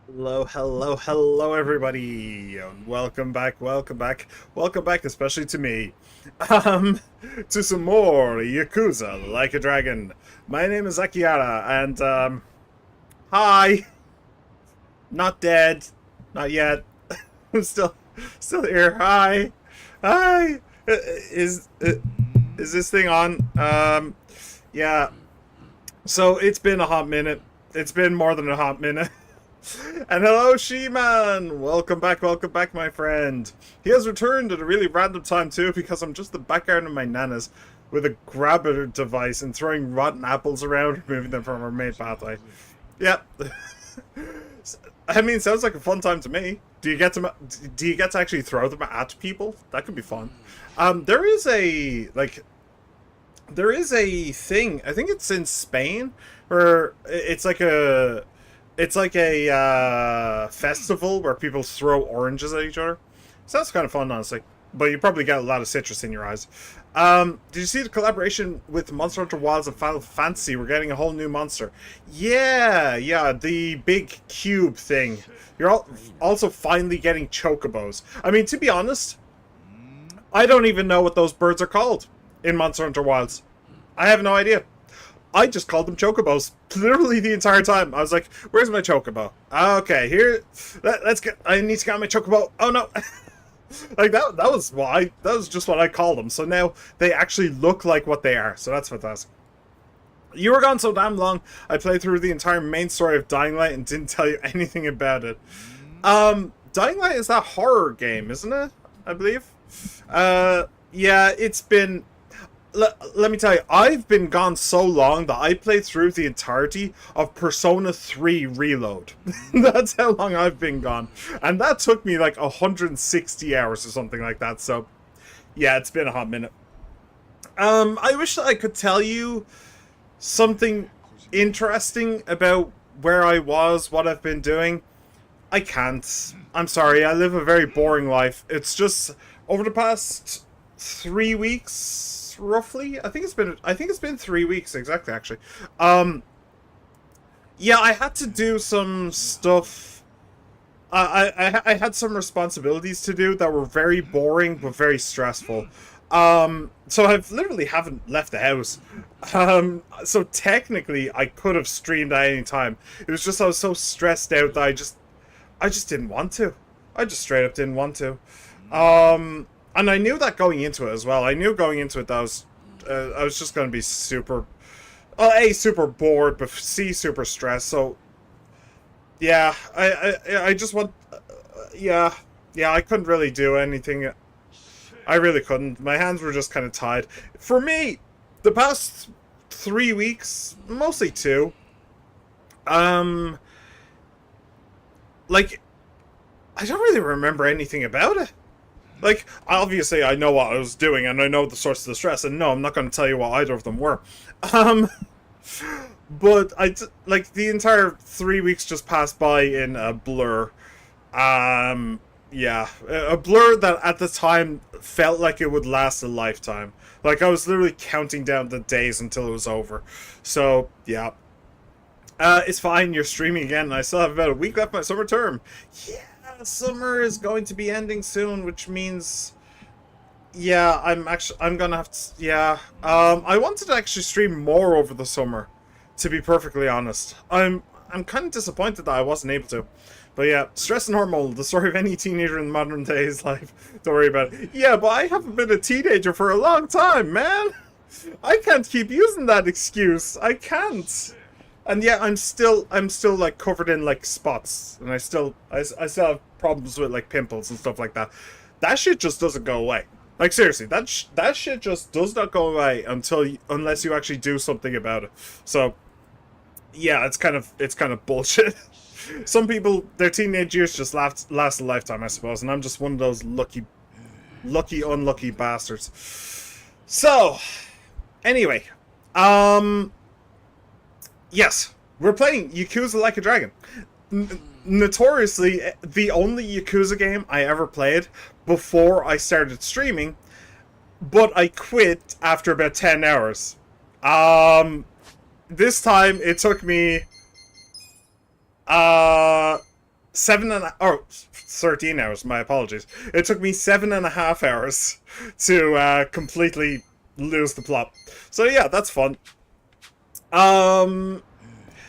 Hello, hello, hello, everybody, and welcome back, especially to me, um, to some more Yakuza Like a Dragon. My name is Akiara, and hi, not dead, not yet. I'm still here. Hi, hi. Is this thing on? Yeah. So it's been a hot minute. It's been more than a hot minute. And hello, She-Man! Welcome back, my friend. He has returned at a really random time, too, because I'm just the background of my nanas with a grabber device and throwing rotten apples around, removing them from our main pathway. Yep. I mean, sounds like a fun time to me. Do you get to actually throw them at people? That could be fun. There is a thing, I think it's in Spain, where it's like a festival where people throw oranges at each other. Sounds kind of fun, honestly. But you probably get a lot of citrus in your eyes. Did you see the collaboration with Monster Hunter Wilds and Final Fantasy? We're getting a whole new monster. Yeah, the big cube thing. Also finally getting chocobos. I mean, to be honest, I don't even know what those birds are called in Monster Hunter Wilds. I have no idea. I just called them chocobos literally the entire time. I was like, "Where's my chocobo? Okay, here. Let's get. I need to get my chocobo. Oh no!" Like that was why. That was just what I called them. So now they actually look like what they are. So that's fantastic. You were gone so damn long. I played through the entire main story of Dying Light and didn't tell you anything about it. Dying Light is that horror game, isn't it? I believe. Yeah, it's been. Let me tell you, I've been gone so long that I played through the entirety of Persona 3 Reload. That's how long I've been gone. And that took me like 160 hours or something like that. So, yeah, it's been a hot minute. I wish that I could tell you something interesting about where I was, what I've been doing. I can't. I'm sorry, I live a very boring life. It's just over the past 3 weeks, roughly. I think it's been 3 weeks exactly, actually. Um, yeah, I had to do some stuff. I had some responsibilities to do that were very boring but very stressful. So I've literally haven't left the house. So technically I could have streamed at any time. It was just I was so stressed out that I just didn't want to. I just straight up didn't want to. And I knew that going into it as well. I knew going into it that I was just going to be super, A, super bored, but C, super stressed. So, yeah, I just want, yeah, I couldn't really do anything. I really couldn't. My hands were just kind of tied. For me, the past 3 weeks, mostly two, um, like, I don't really remember anything about it. Like, obviously, I know what I was doing, and I know the source of the stress, and no, I'm not going to tell you what either of them were. Um, but like, the entire 3 weeks just passed by in a blur. Yeah, a blur that at the time felt like it would last a lifetime. Like, I was literally counting down the days until it was over. So, yeah. It's fine, you're streaming again, and I still have about a week left my summer term. Yeah, summer is going to be ending soon, which means yeah, I'm gonna have to yeah. I wanted to actually stream more over the summer, to be perfectly honest. I'm kind of disappointed that I wasn't able to. But yeah, stress and hormone, the story of any teenager in modern day's life. Don't worry about it. Yeah, but I haven't been a teenager for a long time, man. I can't keep using that excuse. I can't. And yeah, I'm still like covered in like spots, and I still have problems with like pimples and stuff like that. That shit just doesn't go away. Like, seriously, that shit just does not go away unless you actually do something about it. So yeah, it's kind of bullshit. Some people, their teenage years just last a lifetime, I suppose, and I'm just one of those unlucky bastards. So anyway, um yes, we're playing Yakuza Like a Dragon. Notoriously, the only Yakuza game I ever played before I started streaming, but I quit after about 10 hours. This time it took me, uh, or 13 hours, my apologies. It took me 7.5 hours to completely lose the plot. So yeah, that's fun. Um,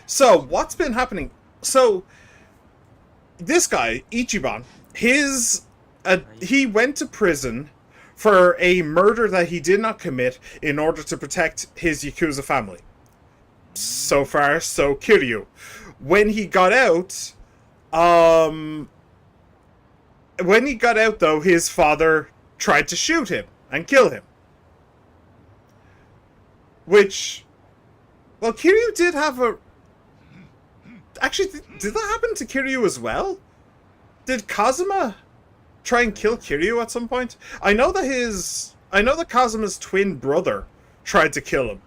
so what's been happening? So this guy, Ichiban, he went to prison for a murder that he did not commit in order to protect his Yakuza family. So far, so Kiryu. When he got out, um, though, his father tried to shoot him and kill him. Which, well, Kiryu did have a... Actually, did that happen to Kiryu as well? Did Kazuma try and kill Kiryu at some point? I know that Kazuma's twin brother tried to kill him.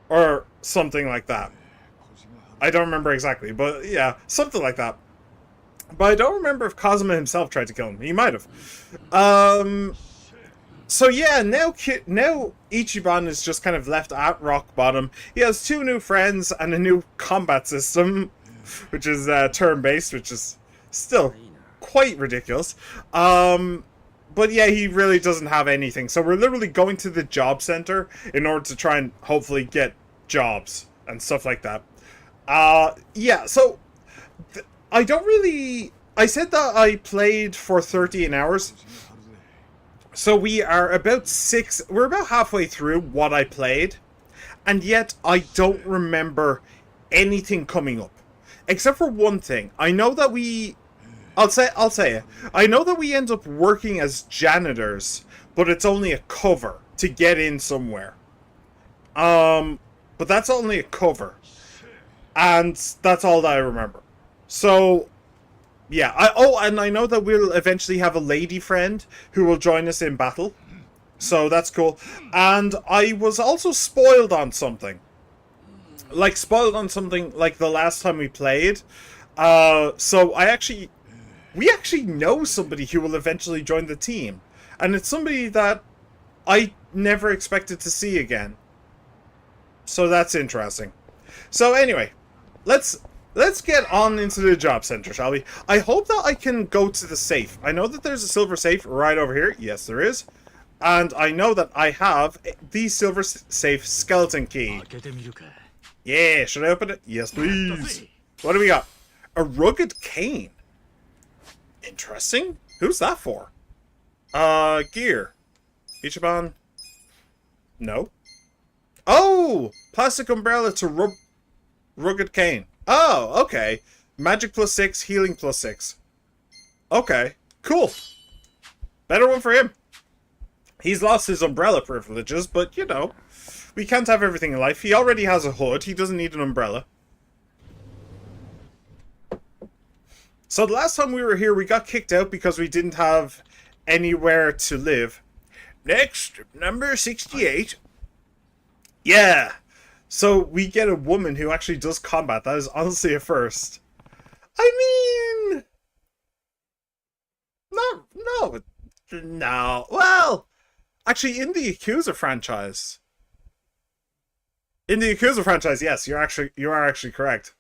Or something like that. I don't remember exactly, but yeah, something like that. But I don't remember if Kazuma himself tried to kill him. He might have. So yeah, now Ichiban is just kind of left at rock bottom. He has 2 new friends and a new combat system, which is turn-based, which is still quite ridiculous. But yeah, he really doesn't have anything. So we're literally going to the job center in order to try and hopefully get jobs and stuff like that. Yeah, so I don't really... I said that I played for 13 hours. So we're about halfway through what I played. And yet I don't remember anything coming up. Except for one thing. I know that I'll say it. I know that we end up working as janitors, but it's only a cover to get in somewhere. But that's only a cover. And that's all that I remember. So, yeah. And I know that we'll eventually have a lady friend who will join us in battle. So that's cool. And I was also spoiled on something. Like the last time we played. So we actually know somebody who will eventually join the team. And it's somebody that I never expected to see again. So that's interesting. So anyway, let's get on into the job center, shall we? I hope that I can go to the safe. I know that there's a silver safe right over here. Yes, there is. And I know that I have the silver safe skeleton key. Yeah, should I open it? Yes, please. What do we got? A rugged cane. Interesting. Who's that for? Gear. Ichiban? No. Oh! Plastic umbrella to rugged cane. Oh, okay. Magic +6, healing +6. Okay, cool. Better one for him. He's lost his umbrella privileges, but, you know, we can't have everything in life. He already has a hood. He doesn't need an umbrella. So the last time we were here, we got kicked out because we didn't have anywhere to live. Next, number 68. Yeah. So we get a woman who actually does combat. That is honestly a first. I mean... No. Well, actually, in the Yakuza franchise... yes, you are actually correct.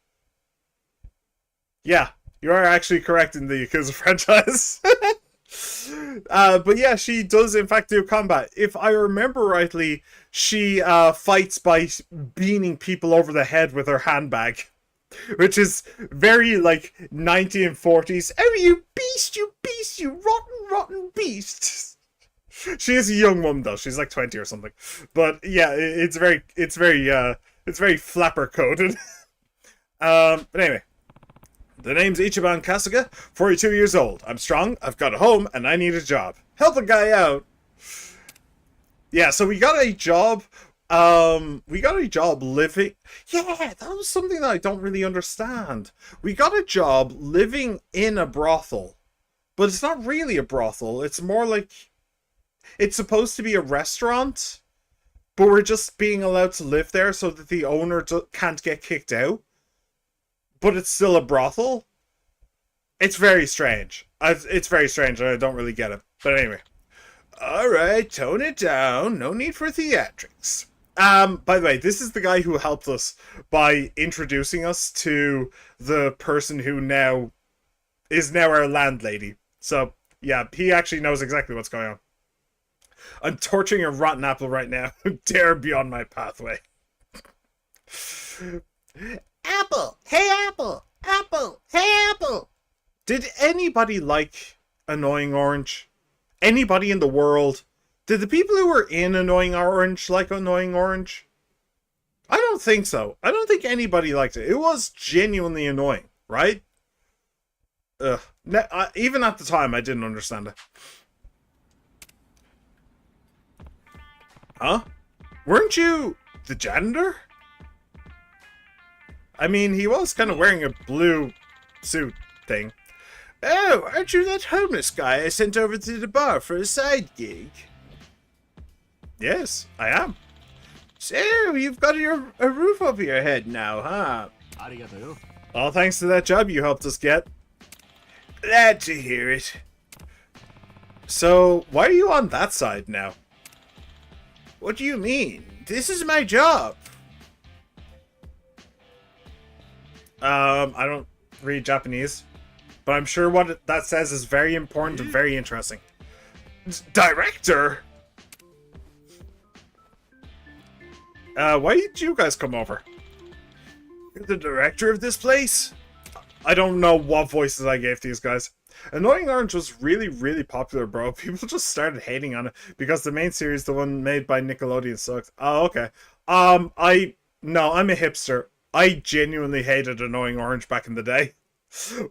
Yeah, you are actually correct in the Yakuza franchise. But yeah, she does in fact do combat. If I remember rightly, she fights by beating people over the head with her handbag. Which is very, like, 1940s. Oh, you beast, you rotten beast. She is a young woman, though. She's like 20 or something. But yeah, it's very flapper coded. But anyway. The name's Ichiban Kasuga, 42 years old. I'm strong, I've got a home, and I need a job. Help a guy out. Yeah, so we got a job. Living... Yeah, that was something that I don't really understand. We got a job living in a brothel. But it's not really a brothel. It's more like... It's supposed to be a restaurant. But we're just being allowed to live there so that the owner can't get kicked out. But it's still a brothel. It's very strange. It's very strange, and I don't really get it. But anyway. Alright, tone it down. No need for theatrics. By the way, this is the guy who helped us by introducing us to the person who now is now our landlady. So, yeah, he actually knows exactly what's going on. I'm torturing a rotten apple right now. Dare be on my pathway. Apple! Hey, Apple! Apple! Hey, Apple! Did anybody like Annoying Orange? Anybody in the world? Did the people who were in Annoying Orange like Annoying Orange? I don't think so. I don't think anybody liked it. It was genuinely annoying, right? Ugh. Even at the time, I didn't understand it. Huh? Weren't you the janitor? I mean, he was kind of wearing a blue suit thing. Oh, aren't you that homeless guy I sent over to the bar for a side gig? Yes, I am. So, you've got a roof over your head now, huh? Arigato. All thanks to that job you helped us get. Glad to hear it. So, why are you on that side now? What do you mean? This is my job. I don't read Japanese, but I'm sure what that says is very important and very interesting. Director? Why did you guys come over? You're the director of this place? I don't know what voices I gave these guys. Annoying Orange was really, really popular, bro. People just started hating on it because the main series, the one made by Nickelodeon, sucked. Oh, okay. I'm a hipster. I genuinely hated Annoying Orange back in the day.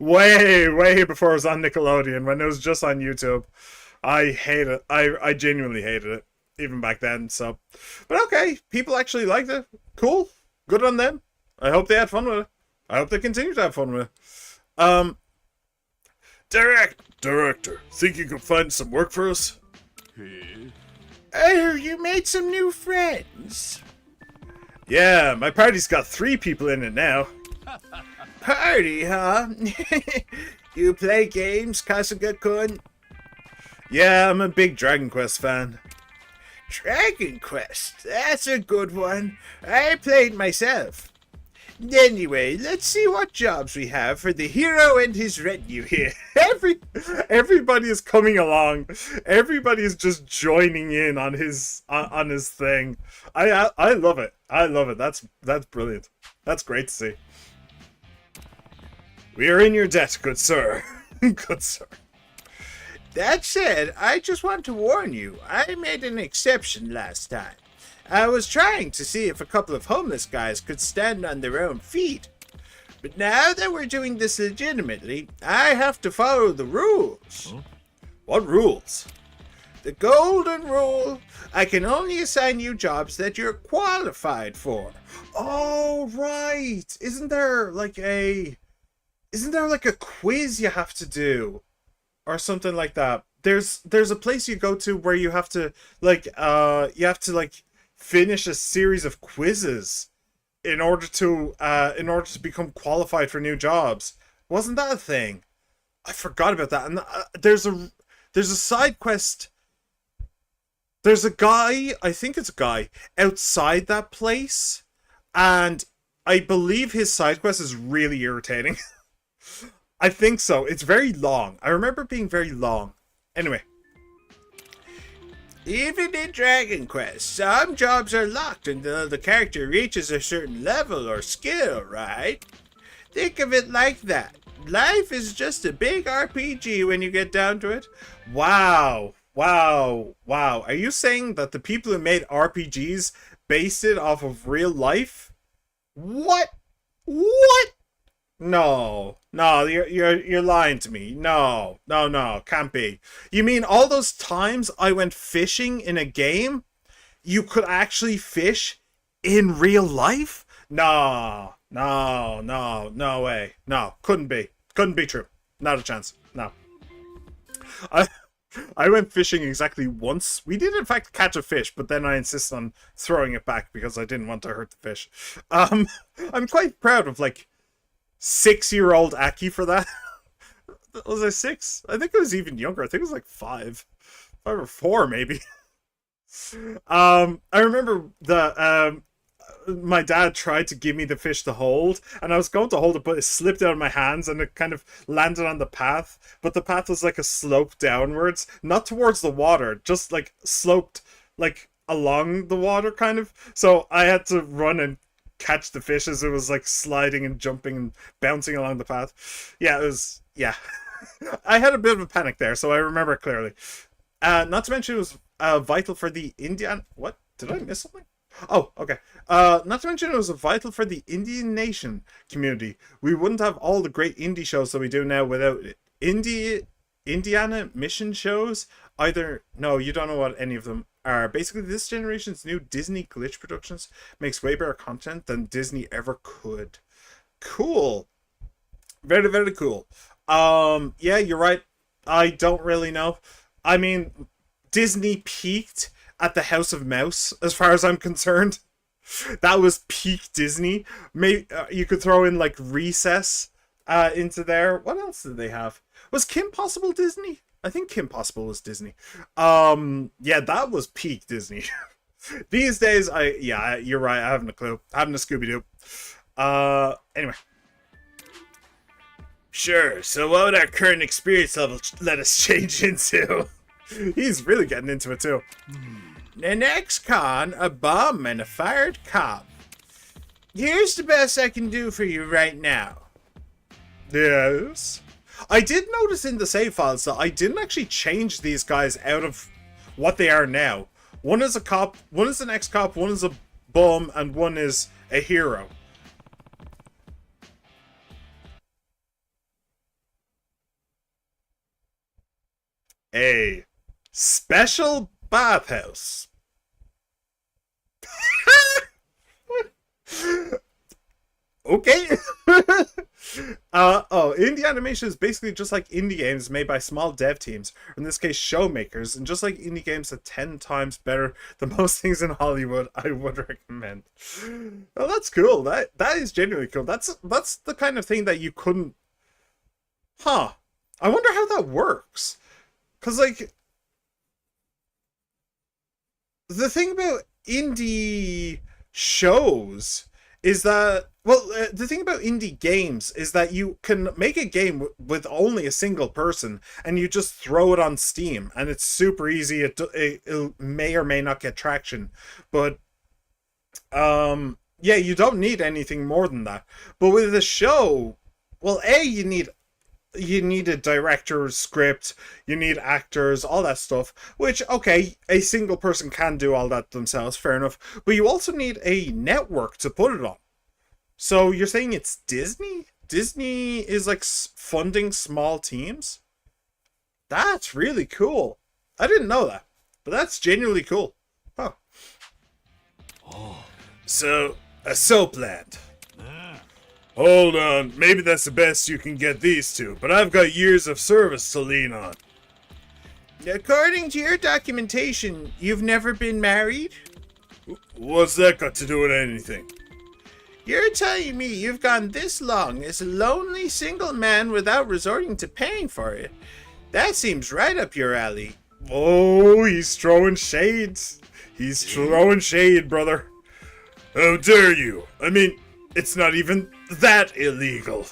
Way before it was on Nickelodeon, when it was just on YouTube. I hate it. I genuinely hated it, even back then, so. But okay, people actually liked it. Cool. Good on them. I hope they had fun with it. I hope they continue to have fun with it. Director, think you can find some work for us? Oh, you made some new friends. Yeah, my party's got 3 people in it now. Party, huh? You play games, Kasuga-kun? Yeah, I'm a big Dragon Quest fan. Dragon Quest? That's a good one. I played myself. Anyway, let's see what jobs we have for the hero and his retinue here. Everybody is coming along. Everybody is just joining in on his thing. I love it. I love it. That's brilliant. That's great to see. We are in your debt, good sir. Good sir. That said, I just want to warn you, I made an exception last time. I was trying to see if a couple of homeless guys could stand on their own feet. But now that we're doing this legitimately, I have to follow the rules. Huh? What rules? The golden rule. I can only assign you jobs that you're qualified for. Oh, right. Isn't there like a quiz you have to do? Or something like that. There's a place you go to where you have to finish a series of quizzes in order to become qualified for new jobs. Wasn't that a thing? I forgot about that. And there's a side quest. There's a guy, I think it's a guy, outside that place, and I believe his side quest is really irritating. I think so. It's very long. I remember it being very long. Anyway. Even in Dragon Quest, some jobs are locked until the character reaches a certain level or skill, right? Think of it like that. Life is just a big RPG when you get down to it. Wow. Wow. Wow. Are you saying that the people who made RPGs based it off of real life? What? What? No, you're lying to me. No, can't be. You mean all those times I went fishing in a game, you could actually fish in real life? No way. No, couldn't be true. Not a chance. No. I went fishing exactly once. We did in fact catch a fish, but then I insisted on throwing it back because I didn't want to hurt the fish. I'm quite proud of 6-year-old Aki for that. Was I 6? I think it was even younger. I think it was 5. 5 or 4 maybe. I remember my dad tried to give me the fish to hold, and I was going to hold it, but it slipped out of my hands and it kind of landed on the path. But the path was like a slope downwards, not towards the water, just like sloped like along the water, kind of. So I had to run and catch the fish as it was like sliding and jumping and bouncing along the path. Yeah, it was. Yeah, I had a bit of a panic there, so I remember it clearly. Not to mention it was vital for the Indian. What? Did I miss something? Oh, okay. Not to mention it was vital for the Indian nation community. We wouldn't have all the great indie shows that we do now without it. Indiana mission shows. Either no, you don't know what any of them are. Basically, this generation's new Disney glitch productions makes way better content than Disney ever could. Cool. Very, very cool. Yeah, you're right. I don't really know. I mean, Disney peaked at the House of Mouse, as far as I'm concerned. That was peak Disney. Maybe you could throw in like Recess into there. What else did they have? Was Kim Possible Disney? I think Kim Possible was Disney. Yeah, that was peak Disney. These days, yeah, you're right. I haven't a clue. I haven't a Scooby Doo. Anyway. Sure. So, what would our current experience level let us change into? He's really getting into it too. An ex-con, a bum, and a fired cop. Here's the best I can do for you right now. Yes. I did notice in the save files that I didn't actually change these guys out of what they are now. One is a cop, one is an ex-cop, one is a bum, and one is a hero. A special bathhouse. Okay. Indie animation is basically just like indie games made by small dev teams, or in this case showmakers, and just like indie games are 10 times better than most things in Hollywood, I would recommend. Well, that's cool. That is genuinely cool. That's the kind of thing that you couldn't. I wonder how that works. Cause like the thing about indie shows is that, well, the thing about indie games is that you can make a game with only a single person and you just throw it on Steam and it's super easy. It may or may not get traction, but yeah, you don't need anything more than that. But with a show, well, you need a director's script, you need actors, all that stuff, which, okay, a single person can do all that themselves, fair enough, but you also need a network to put it on. So you're saying it's Disney? Disney is like funding small teams? That's really cool. I didn't know that, but that's genuinely cool. Huh. So, a soapland. Hold on, maybe that's the best you can get these two, but I've got years of service to lean on. According to your documentation, you've never been married? What's that got to do with anything? You're telling me you've gone this long as a lonely single man without resorting to paying for it. That seems right up your alley. Oh, he's throwing shades. He's throwing shade, brother. How dare you? I mean, it's not even that illegal.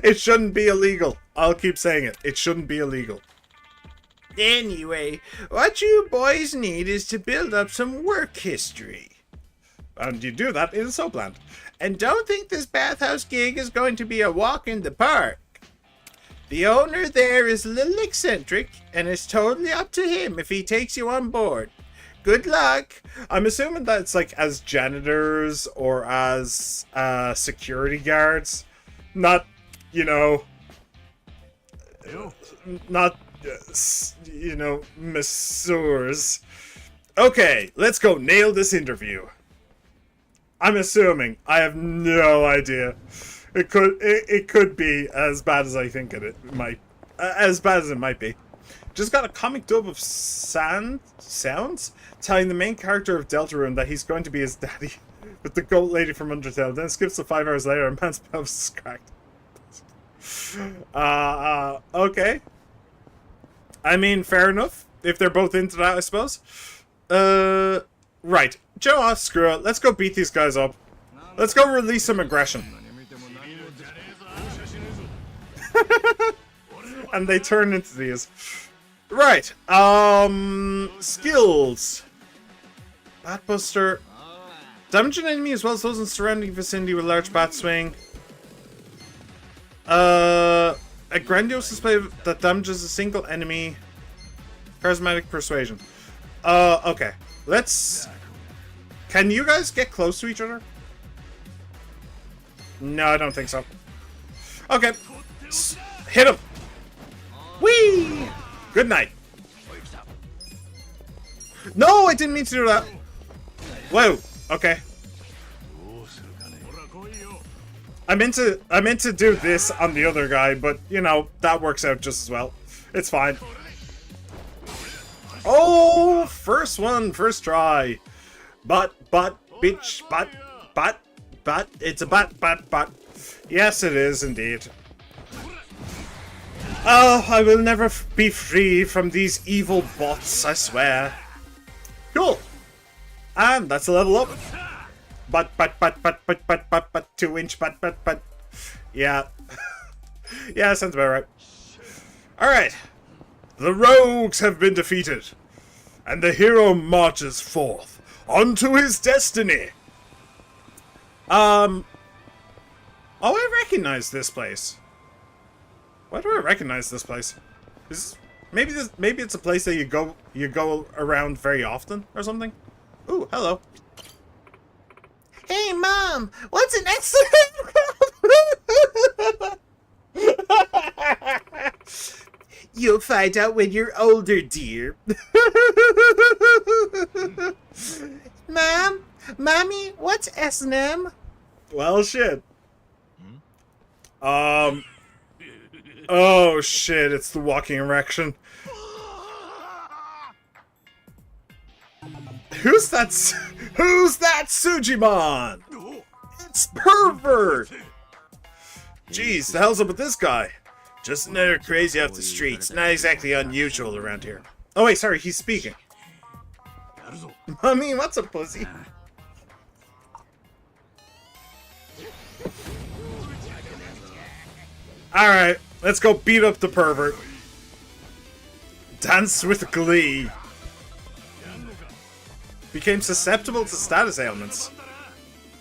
It shouldn't be illegal. I'll keep saying it. It shouldn't be illegal. Anyway, what you boys need is to build up some work history. And you do that in Soapland. And don't think this bathhouse gig is going to be a walk in the park. The owner there is a little eccentric, and it's totally up to him if he takes you on board. Good luck. I'm assuming that it's like as janitors or as security guards, not, you know, not, you know, masseurs. Okay, let's go nail this interview. I'm assuming. I have no idea. It could be as bad as I think it might, as bad as it might be. Just got a comic dub of sounds telling the main character of Deltarune that he's going to be his daddy with the goat lady from Undertale. Then skips to 5 hours later and man's pelvis is cracked. Okay. I mean, fair enough. if they're both into that, I suppose. Right. Joe, screw it. Let's go beat these guys up. Let's go release some aggression. And they turn into these. Right. Skills. Batbuster. Damage an enemy as well as those in surrounding vicinity with large bat swing. A grandiose display that damages a single enemy. Charismatic persuasion. Okay. Let's... Can you guys get close to each other? No, I don't think so. Okay. Hit him! Whee! Good night. No, I didn't mean to do that. Whoa. Okay. I meant to do this on the other guy, but you know, that works out just as well. It's fine. Oh, first one, first try. But, bitch, but, it's a but. Yes, it is indeed. Oh, I will never be free from these evil bots, I swear. Cool. And that's a level up. But, 2-inch, but. Yeah. Yeah, sounds about right. Alright. The rogues have been defeated. And the hero marches forth onto his destiny. Oh, I recognize this place. Why do I recognize this place? Maybe it's a place that you go around very often or something? Ooh, hello. Hey, Mom, what's an excellent... You'll find out when you're older, dear. Mom? Mommy, what's S&M? Well, shit. Oh, shit, it's the walking erection. Who's that Sujimon? It's Pervert! Jeez, the hell's up with this guy? Just another crazy off the streets. Not exactly unusual around here. Oh wait, sorry, he's speaking. Mommy, what's a pussy? Alright, let's go beat up the pervert. Dance with glee. Became susceptible to status ailments.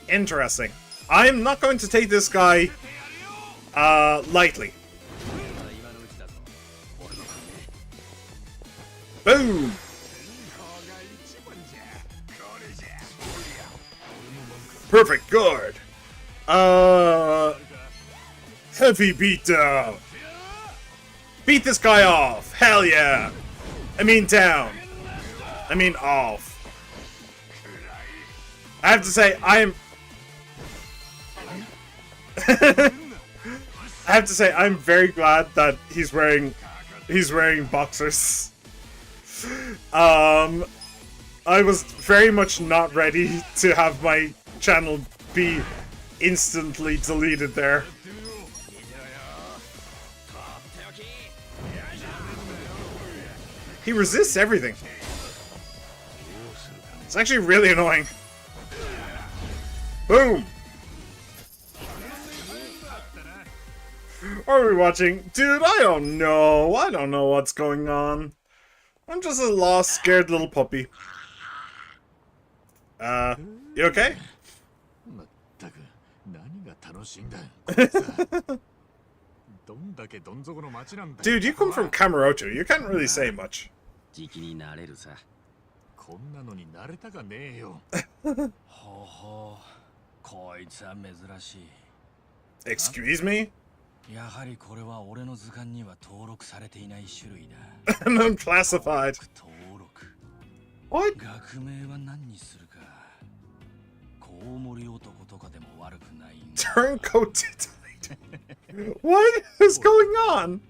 Interesting. I'm not going to take this guy lightly. Boom! Perfect guard. Heavy beatdown. Beat this guy off. Hell yeah. I mean down. I mean off. I have to say, I'm very glad that he's wearing boxers. I was very much not ready to have my channel be instantly deleted there. He resists everything. It's actually really annoying. Boom! What are we watching? Dude, I don't know. I don't know what's going on. I'm just a lost, scared little puppy. You okay? Dude, you come from Kamurocho. You can't really say much. Excuse me? Unclassified. What? Turncoat titillated. What is going on?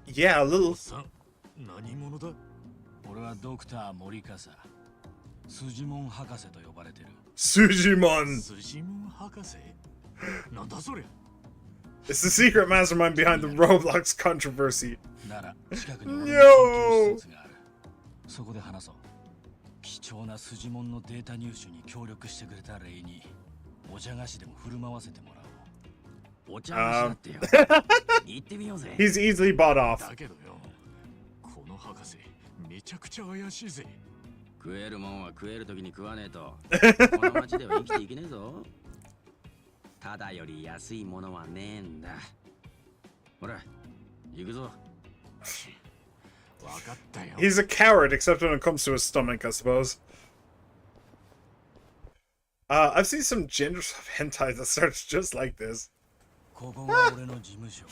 Yeah, a little. Sujimon 博士と呼ばれてる。 Sujimon. スジモン博士なんだそりゃ It's the secret mastermind behind the Roblox controversy. なら近くに俺の No! 研究施設がある。そこで話そう。貴重なスジモンのデータ入手に協力してくれたレイにお茶菓子でも振る舞わせてもらおう。お茶菓子だってよ。行ってみようぜ。 He's easily bought off. だけどよこの博士めちゃくちゃ怪しいぜ食えるもんは食えるときに食わねえとこの町では生きていけねえぞ。ただより安いものはねえんだ。ほら行くぞ。わかったよ He's a coward, except when it comes to his stomach, I suppose. I've seen some gender stuff hentai that starts just like this. ここが俺の事務所。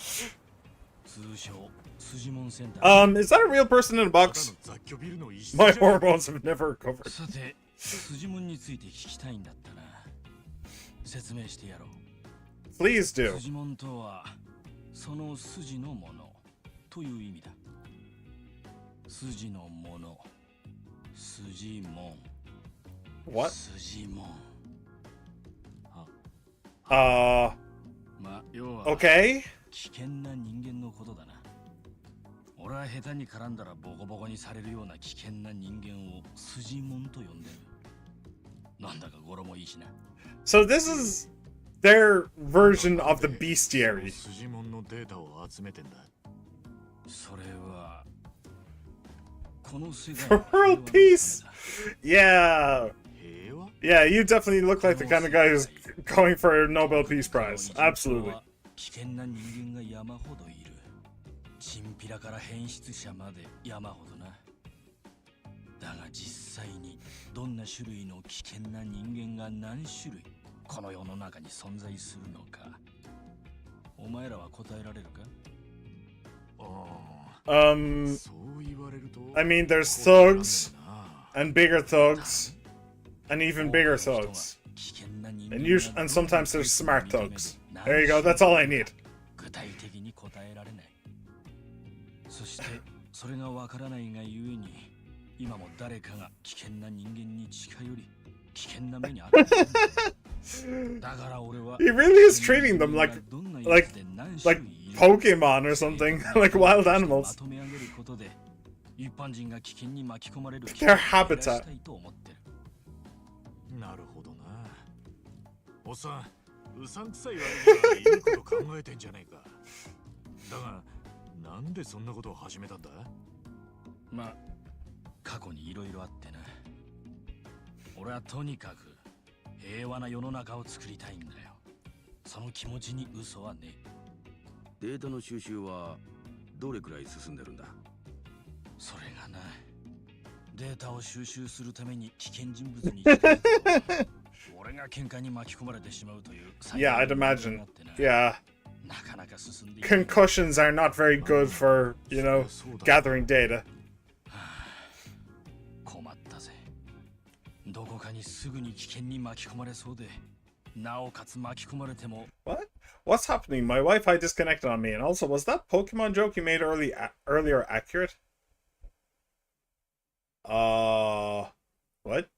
通称スジモンセンター。 Is that a real person in a ただの box? 雑居ビルの一室 My じゃねえか hormones have never recovered. さてスジモンについて聞きたいんだったな。説明してやろう。 Please do. スジモンとはその筋のものという意味だ。筋のもの、筋もん。 What? 筋もん。まあ要は Okay. 危険な人間のことだな。俺は下手に絡んだらボコボコにされるような危険な人間を筋もんと呼んでる。なんだか語呂もいいしな。 So this is their version of the bestiary. スジモンのデータを集めてんだそれはこの世界 For world peace. Yeah. 平和 Yeah, you definitely look like the kind of guy who's going for a Nobel Peace Prize. Absolutely. 危険な人間が山ほどいる。チンピラから変質者まで山ほどな。だが実際にどんな種類の危険な人間が何種類この世の中に存在するのか。お前らは答えられるか？あ Um, そう言われると I mean, there's 答えらんね thugs えな and bigger thugs and even bigger thugs. And sometimes there's smart thugs. There you go, that's all I need. 具体的に答えられない。そしてそれがわからないがゆえに今も誰かが危険な人間に近寄り危険な目に遭っている。だから俺は He really is treating them like Pokemon or something, like wild animals. まとめ上げることで一般人が危険に巻き込まれる Their habitat. と思ってる。なるほどなおっさんうさんくさい割にはいいこと考えてんじゃねえかだがなんでそんなことを始めたんだまあ過去にいろいろあってな。俺はとにかく平和な世の中を作りたいんだよ。その気持ちに嘘はねえ。データの収集はどれくらい進んでるんだ？それがな、データを収集するために危険人物に近づくと俺が喧嘩に巻き込まれてしまうという Yeah, I'd imagine. Yeah. なかなか進んでいない。 Concussions are not very good for, you know, gathering data. 困ったぜ。どこかにすぐに危険に巻き込まれそうで、なおかつ巻き込まれても What? What's happening? My Wi-Fi disconnected on me. And also, was that Pokemon joke you made earlier accurate? What?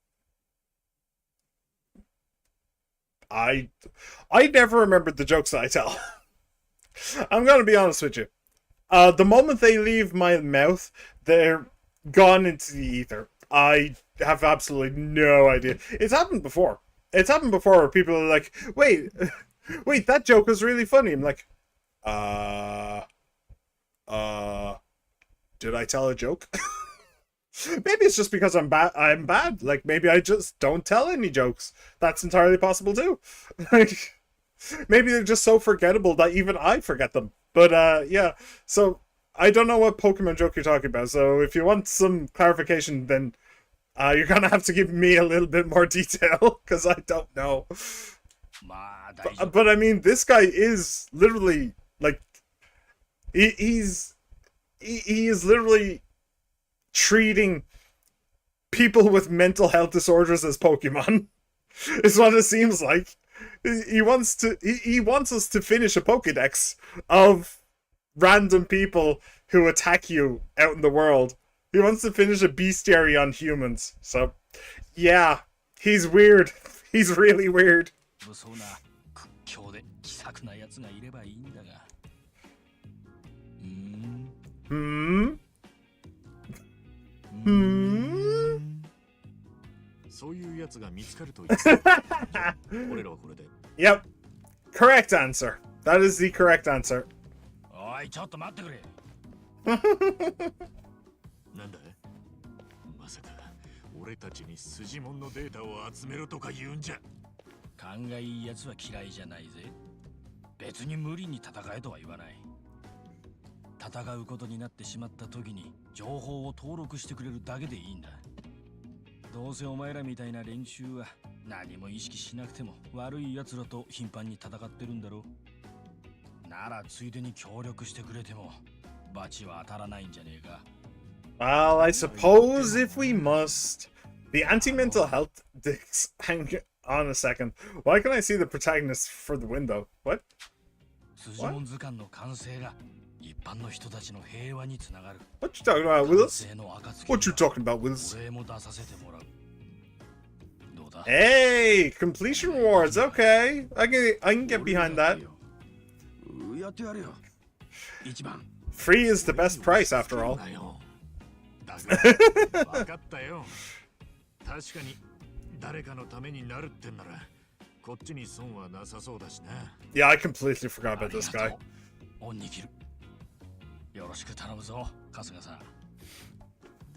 I never remembered the jokes that I tell. I'm gonna be honest with you. The moment they leave my mouth, they're gone into the ether. I have absolutely no idea. It's happened before. It's happened before where people are like, wait, that joke was really funny. I'm like, did I tell a joke? Maybe it's just because I'm bad. Like, maybe I just don't tell any jokes. That's entirely possible too. Like, maybe they're just so forgettable that even I forget them. But, yeah. So, I don't know what Pokemon joke you're talking about. So, if you want some clarification, then you're gonna have to give me a little bit more detail, because I don't know. But I mean, this guy is literally, like, he is literally treating people with mental health disorders as Pokemon. Is what it seems like. He wants us to finish a Pokédex of random people who attack you out in the world. He wants to finish a bestiary on humans. So, yeah, he's weird. He's really weird. 無双な屈強で気さくなやつがいればいいんだが。Hmm? そういうやつが見つかるといい。俺らはこれで。Yep. Correct answer. That is the correct answer. おい、ちょっと待ってくれ。なんだまさか俺たちに筋モンのデータを集めろとか言うんじゃ。勘がいいやつは嫌いじゃないぜ。別に無理に戦えとは言わない。戦うことになってしまった時に情報を登録してくれるだけでいいんだ。どうせお前らみたいな連中は何も意識しなくても悪い奴らと頻繁に戦ってるんだろう。ならついでに協力してくれても罰は当たらないんじゃねえか。Well, I suppose if we must. The anti-mental health dicks. Hang on a second. Why can I see the protagonist for the window? What? 筋門図鑑の完成が一般の人たちの平和につながる。 What you talking about, Willis? 完成の暁に What you talking about, Willis? お礼も出させてもらう。どうだ Hey, completion rewards. Okay, I can get behind that. やってやるよ。一番 Free is the best price, after all. だから分かったよ。確かに誰かのためになるってんならこっちに損はなさそうだしな。Yeah, I completely forgot about this あり guy. がとう。恩に着る。よろしく頼むぞ、春日さん。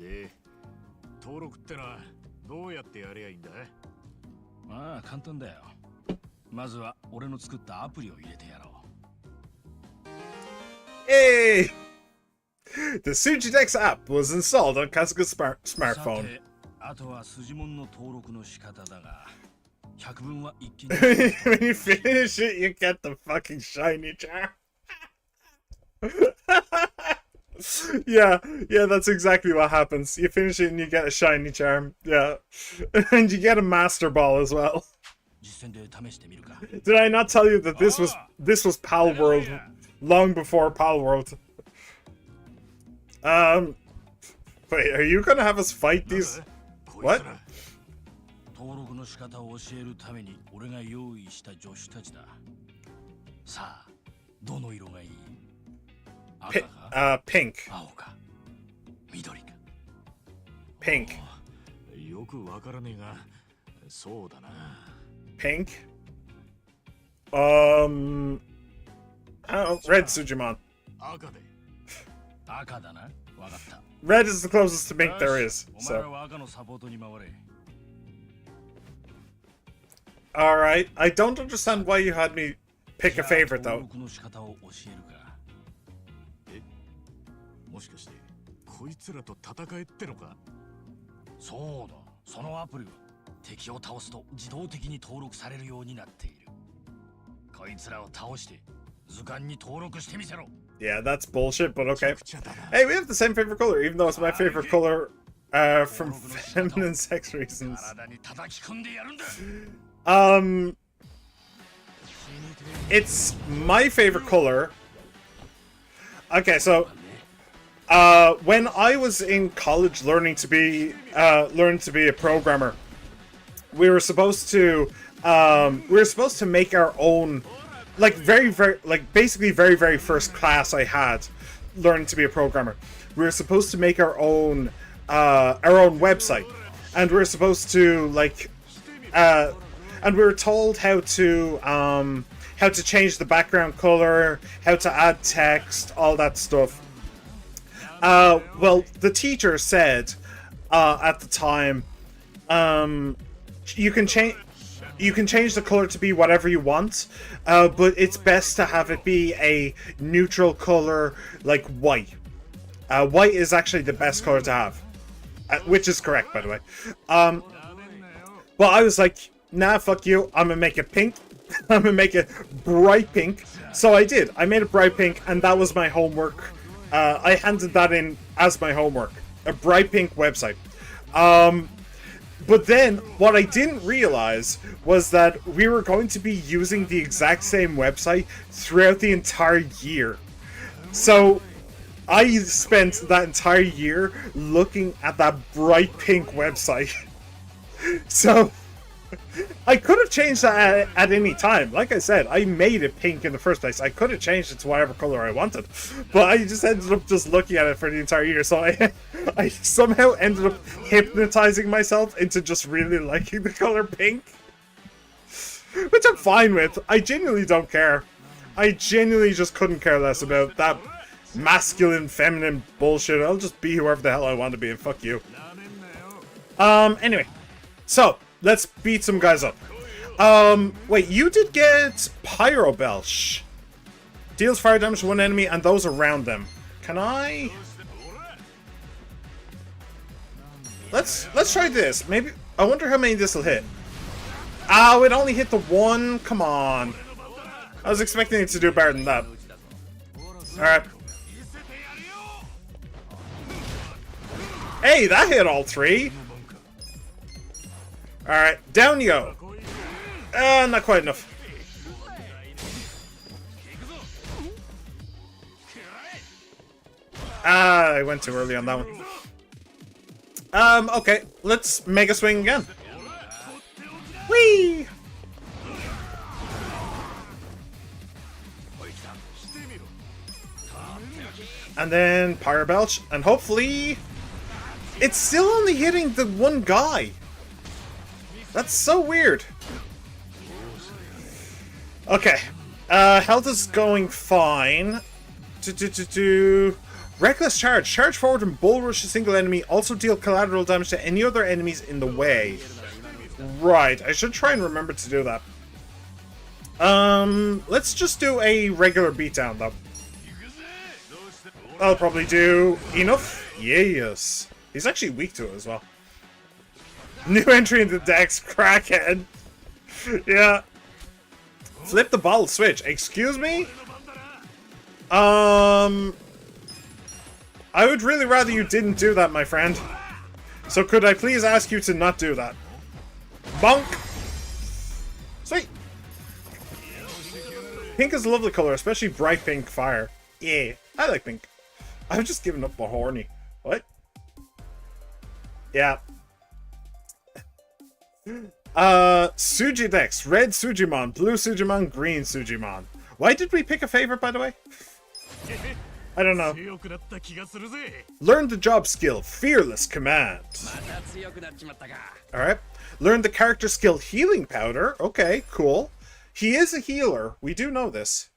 で、登録ってのはどうやってやりゃいいんだ。まあ簡単だよ。まずは俺の作ったアプリを入れてやろう。Hey! The Sujidex app was installed on Kasuga's smartphone. さて、あとは筋門の登録の仕方だが、百分は一気に。When you finish it, you get the fucking shiny charm. Yeah, that's exactly what happens. You finish it and you get a shiny charm. Yeah. And you get a master ball as well. 実践で試してみるか。 Did I not tell you that this was Pal World long before Pal World? Wait, are you gonna have us fight these? What? 登録の仕方を教えるために俺が用意した助手たちだ。さあ、どの色がいい？赤か、 Pink. 青か、緑か。 Pink. よくわからねえが、そうだな。Pink. I don't know, red Sujimon. 赤で。赤だな。わかった。 Red is the closest to pink there is. お前ら So, は赤のサポートに回れ。 all right. I don't understand why you had me pick a favorite 登 though. 録の仕方を教えるか。もしかしてこいつらと戦えってのか。そうだ。そのアプリは敵を倒すと自動的に登録されるようになっている。こいつらを倒して図鑑に登録してみせろ。 Yeah, that's bullshit, but okay. くちゃだな。 Hey, we have the same favorite color, even though it's my favorite color from feminine sex reasons. 体に叩き込んでやるんだ。 It's my favorite color. Okay, so when I was in college learning to be a programmer, we were supposed to make our own, like basically very first class I had learning to be a programmer. We were supposed to make our own website, and we were supposed to and we were told how to change the background color, how to add text, all that stuff. Well, the teacher said at the time, you can change the color to be whatever you want, but it's best to have it be a neutral color like white. White is actually the best color to have, which is correct, by the way. Well, I was like, nah, fuck you. I'm gonna make it pink. I'm gonna make it bright pink. So I did. I made it bright pink, and that was my homework. I handed that in as my homework. A bright pink website. But then, what I didn't realize was that we were going to be using the exact same website throughout the entire year. So, I spent that entire year looking at that bright pink website. So I could have changed that at any time. Like I said, I made it pink in the first place. I could have changed it to whatever color I wanted, but I just ended up just looking at it for the entire year. So I somehow ended up hypnotizing myself into just really liking the color pink, which I'm fine with. I genuinely don't care. I genuinely just couldn't care less about that masculine, feminine bullshit. I'll just be whoever the hell I want to be, and fuck you. Anyway, so let's beat some guys up. Wait, you did get Pyro Belch. Deals fire damage to one enemy and those around them. Can I? Let's try this. Maybe I wonder how many this will hit. Oh, it only hit the one. Come on. I was expecting it to do better than that. Alright. Hey, that hit all three. Alright, down you go. Not quite enough. I went too early on that one. Okay, let's Mega Swing again. Whee! And then Pyro Belch, and hopefully it's still only hitting the one guy. That's so weird. Okay, health is going fine. Reckless Charge. Charge forward and bull rush a single enemy. Also deal collateral damage to any other enemies in the way. Right, I should try and remember to do that. Let's just do a regular beatdown though. I'll probably do enough. Yes. He's actually weak to it as well. New entry into Dex, Crackhead. Yeah. Flip the bottle switch. Excuse me? I would really rather you didn't do that, my friend. So could I please ask you to not do that? Bonk! Sweet! Pink is a lovely color, especially bright pink fire. Yeah, I like pink. I've just given up on horny. What? Yeah. Sujidex, red Sujimon, blue Sujimon, green Sujimon. Why did we pick a favorite, by the way? I don't know. Learn the job skill, Fearless Command. Alright. Learn the character skill, Healing Powder. Okay, cool. He is a healer. We do know this.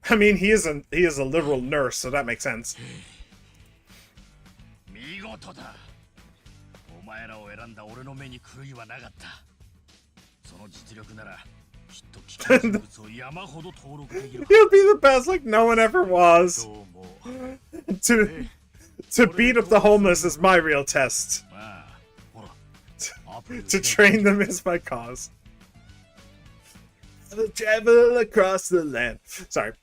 I mean, he is a literal nurse, so that makes sense. He'll be the best, like no one ever was. To beat up the homeless is my real test. To train them is my cause. I'll travel across the land. Sorry.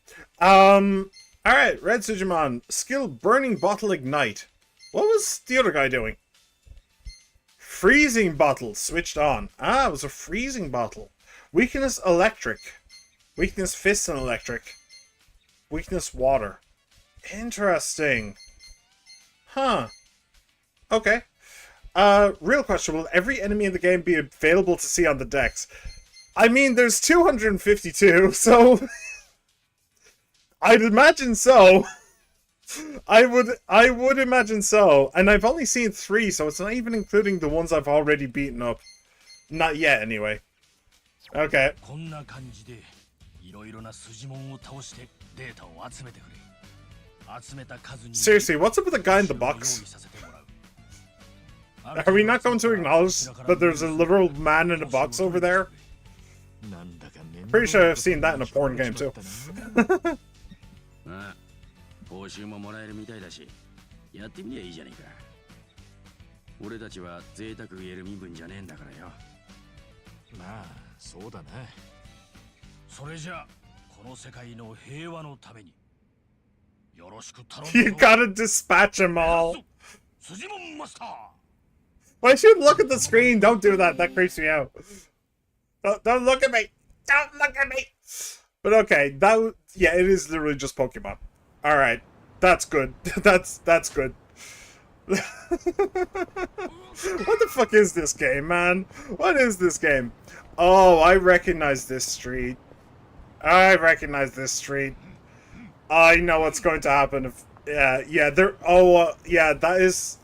Alright, Red Sujimon. Skill Burning Bottle Ignite. What was the other guy doing? Freezing Bottle switched on. Ah, it was a freezing bottle. Weakness Electric. Weakness Fist and Electric. Weakness Water. Interesting. Huh. Okay. Real question. Will every enemy in the game be available to see on the decks? I mean, there's 252, so... I'd imagine so. I would imagine so. And I've only seen 3, so it's not even including the ones I've already beaten up. Not yet, anyway. Okay. Seriously, what's up with the guy in the box? Are we not going to acknowledge that there's a literal man in a box over there? Pretty sure I've seen that in a porn game too. You gotta dispatch them all. Why should you look at the screen? Don't do that. That creeps me out. Don't look at me. Don't look at me. But okay, yeah, it is literally just Pokemon. All right, That's good. That's good. What the fuck is this game, man? What is this game? Oh, I recognize this street. I recognize this street. I know what's going to happen if... yeah, there... Oh, yeah, that is...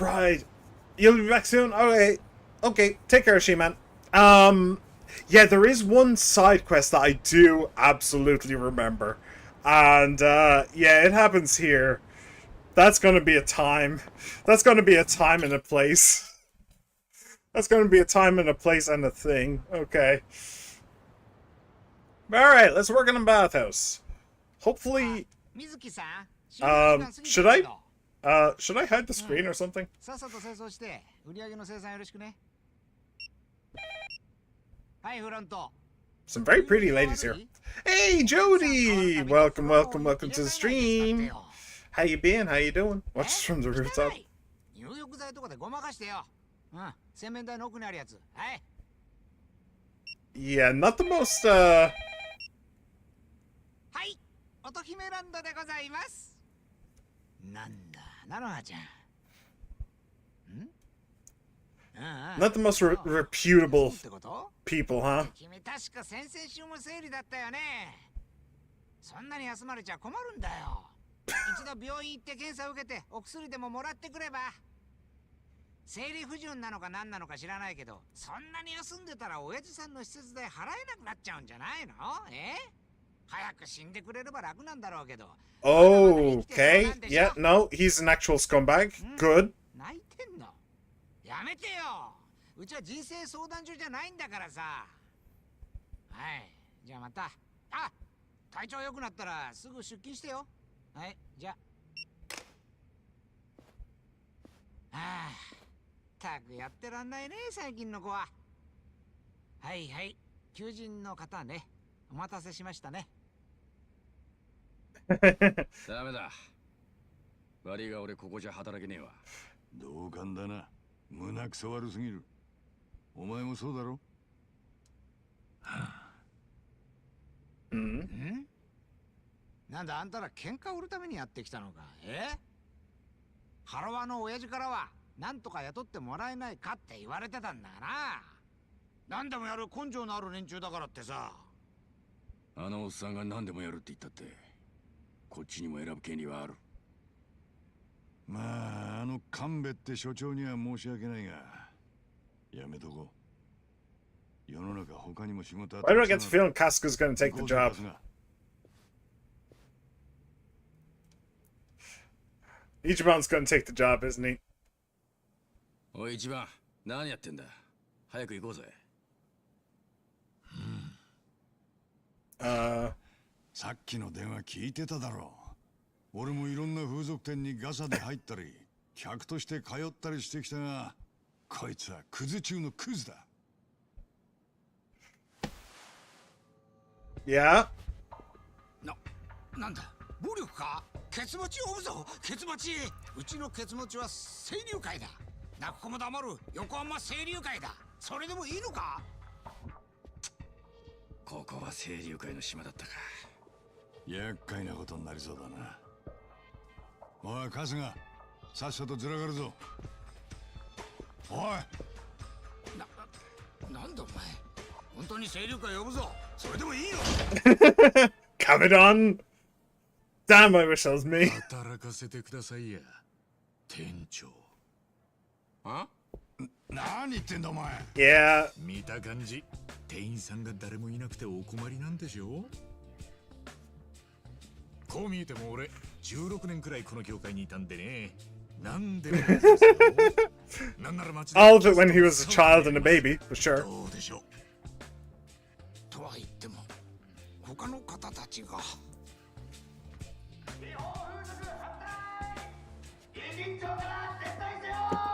Right. You'll be back soon? Okay. Okay, take care, She-Man. Yeah, there is one side quest that I do absolutely remember. And, yeah, it happens here. That's gonna be a time. That's gonna be a time and a place. That's gonna be a time and a place and a thing. Okay. Alright, let's work in a bathhouse. Hopefully... should I hide the screen or something? Some very pretty ladies here. Hey, Jody! Welcome, welcome, welcome to the stream. How you been? How you doing? Watch from the rooftop. Yeah, not the most, 乙姫ランドでございます。なんだ、なのはちゃん。not the most reputable people, huh? 君確か先々週も生理だったよね。そんなに休まれちゃ困るんだよ。一度病院行って検査を受けてお薬でももらってくれば。生理不順なのか何なのか知らないけど、そんなに休んでたら親父さんの施設代払えなくなっちゃうんじゃないの？早く死んでくれれば楽なんだろうけど。Okay. Yeah, no, he's an actual scumbag. Good. 泣いてんの？やめてよ。うちは人生相談所じゃないんだからさ。はい。じゃあまた。あ、体調良くなったらすぐ出勤してよ。はい。じゃあ。たくやってらんないね、最近の子は。はいはい。求人の方ね。お待たせしましたね。ダメだ。悪いが俺ここじゃ働けねえわ。同感だな。胸くそ悪すぎる。お前もそうだろ？なんだあんたら喧嘩売るためにやってきたのか？ハロワの親父からはなんとか雇ってもらえないかって言われてたんだな。何でもやる根性のある連中だからってさ。あのおっさんが何でもやるって言ったって、こっちにも選ぶ権利はある。まあ、あの神戸って所長には申し訳ないが、やめとこう。世の中他にも仕事あった。 Why do I get the feeling Casca's gonna take the job? Ichiban's gonna take the job, isn't he? おい一番、何やってんだ。早く行こうぜ。さっきの電話聞いてただろう。俺もいろんな風俗店にガサで入ったり、客として通ったりしてきたが、こいつはクズ中のクズだ。Yeah? なんだ暴力か？ケツ持ち呼ぶぞ。ケツ持ち。うちのケツ持ちは清流会だ。泣く子も黙る横浜清流会だ。それでもいいのか？ここは清流会の島だったか。厄介なことになりそうだな。おい春日、さっさとずらがるぞ。おい、なんだお前、本当に清流会呼ぶぞ。それでもいいの？Come it on! Damn, I wish that was me. 働かせてくださいや、店長。何言ってんだお前。 Yeah. 見た感じ、店員さんが誰もいなくてお困りなんでしょ？こう見えても俺16年くらいこの業界にいたんでね。なんでもなんなら街で All of it when he was a child and a baby, for sure. どうでしょう。とは言っても他の方たちが。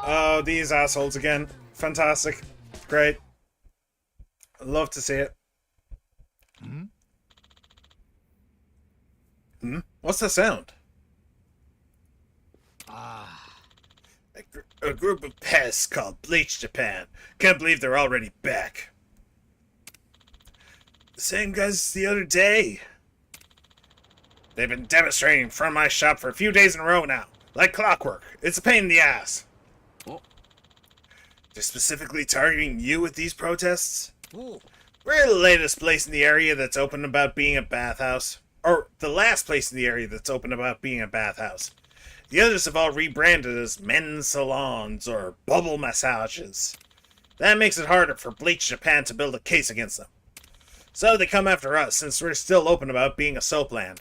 Oh, these assholes again. Fantastic. Great. Love to see it. What's the sound? A group of pests called Bleach Japan. Can't believe they're already back. The same guys as the other day. They've been demonstrating in front of my shop for a few days in a row now. Like clockwork. It's a pain in the ass. Oh. They're specifically targeting you with these protests?おう We're the latest place in the area that's open about being a bathhouse. Or the last place in the area that's open about being a bathhouse. The others have all rebranded as men's salons or bubble massages. That makes it harder for Bleach Japan to build a case against them. So they come after us since we're still open about being a soap land.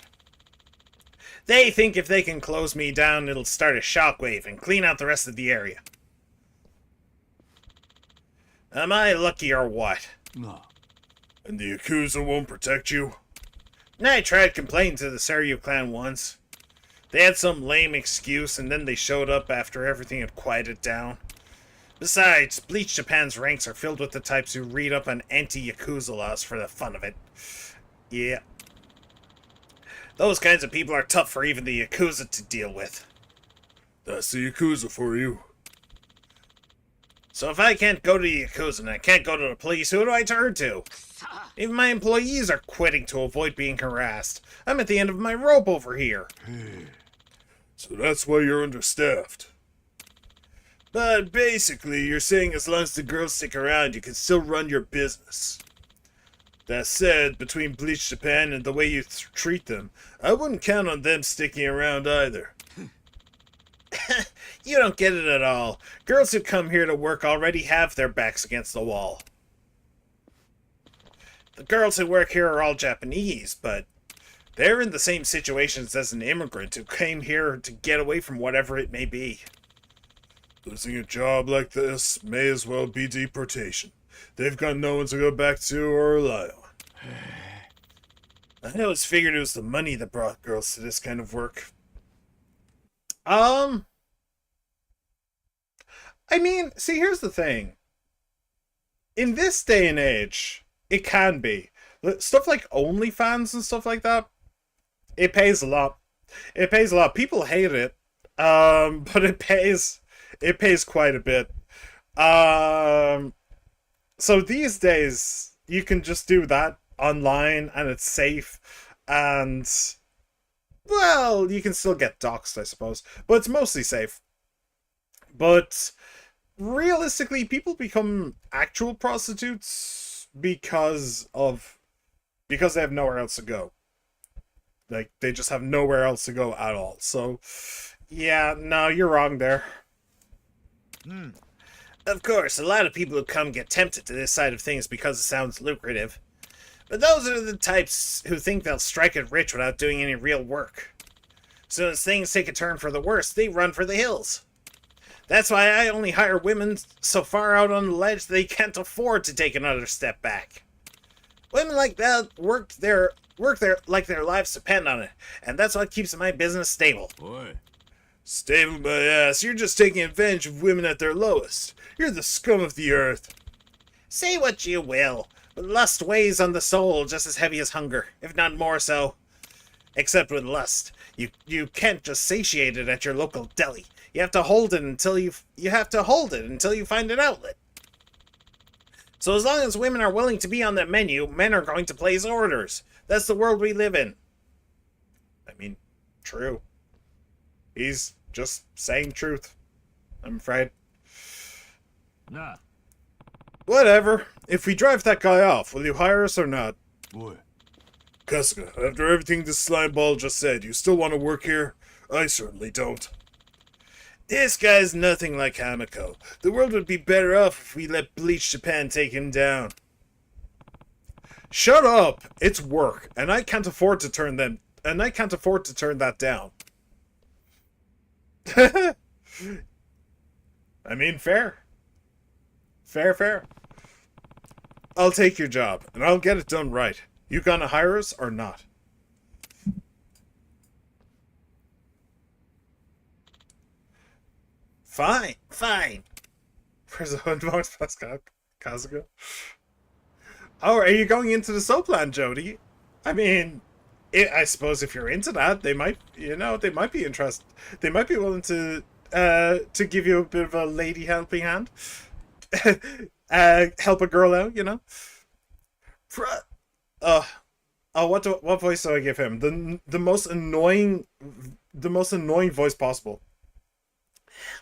They think if they can close me down, it'll start a shockwave and clean out the rest of the area. Am I lucky or what? なあ And the Yakuza won't protect you? I tried complaining to the Seiryu clan once. They had some lame excuse and then they showed up after everything had quieted down. Besides, Bleach Japan's ranks are filled with the types who read up on anti-Yakuza laws for the fun of it. Yeah. Those kinds of people are tough for even the Yakuza to deal with. That's the Yakuza for you. So if I can't go to the Yakuza and I can't go to the police, who do I turn to? Even my employees are quitting to avoid being harassed. I'm at the end of my rope over here. So that's why you're understaffed. But basically, you're saying as long as the girls stick around, you can still run your business. That said, between Bleach Japan and the way you treat them, I wouldn't count on them sticking around either. You don't get it at all. Girls who come here to work already have their backs against the wall. The girls who work here are all Japanese, but they're in the same situations as an immigrant who came here to get away from whatever it may be. Losing a job like this may as well be deportation. They've got no one to go back to or rely on. I always figured it was the money that brought girls to this kind of work. I mean, see, here's the thing. In this day and age, it can be. Stuff like OnlyFans and stuff like that, it pays a lot. It pays a lot. People hate it, but it pays quite a bit. So these days, you can just do that online and it's safe, and well, you can still get doxxed, I suppose, but it's mostly safe. But realistically, people become actual prostitutes because they have nowhere else to go. Like, they just have nowhere else to go at all. So, yeah, no, you're wrong there. Of course, a lot of people who come get tempted to this side of things because it sounds lucrative. But those are the types who think they'll strike it rich without doing any real work. Soon as things take a turn for the worse, they run for the hills. That's why I only hire women so far out on the ledge they can't afford to take another step back. Women like that work there like their lives depend on it, and that's what keeps my business stable. Boy. Stable my ass, you're just taking advantage of women at their lowest. You're the scum of the earth. Say what you will, but lust weighs on the soul just as heavy as hunger, if not more so. Except with lust, you can't just satiate it at your local deli. You have to hold it until you find an outlet. So as long as women are willing to be on the menu, men are going to place orders. That's the world we live in. I mean, true. He's just saying truth, I'm afraid. Nah. Whatever. If we drive that guy off, will you hire us or not? Boy. Kasuga, after everything this slimeball just said, you still want to work here? I certainly don't. This guy's nothing like Hamiko. The world would be better off if we let Bleach Japan take him down. Shut up! It's work, and I can't afford to turn that down. I mean, fair. Fair. I'll take your job, and I'll get it done right. You gonna hire us or not? Fine. Where's the Hunbox Pascal Kazuga? Oh, are you going into the soap land, Jody? I mean, I suppose if you're into that, they might be interested. They might be willing to give you a bit of a lady helping hand. Help a girl out, you know? Oh, what voice do I give him? The most annoying voice possible.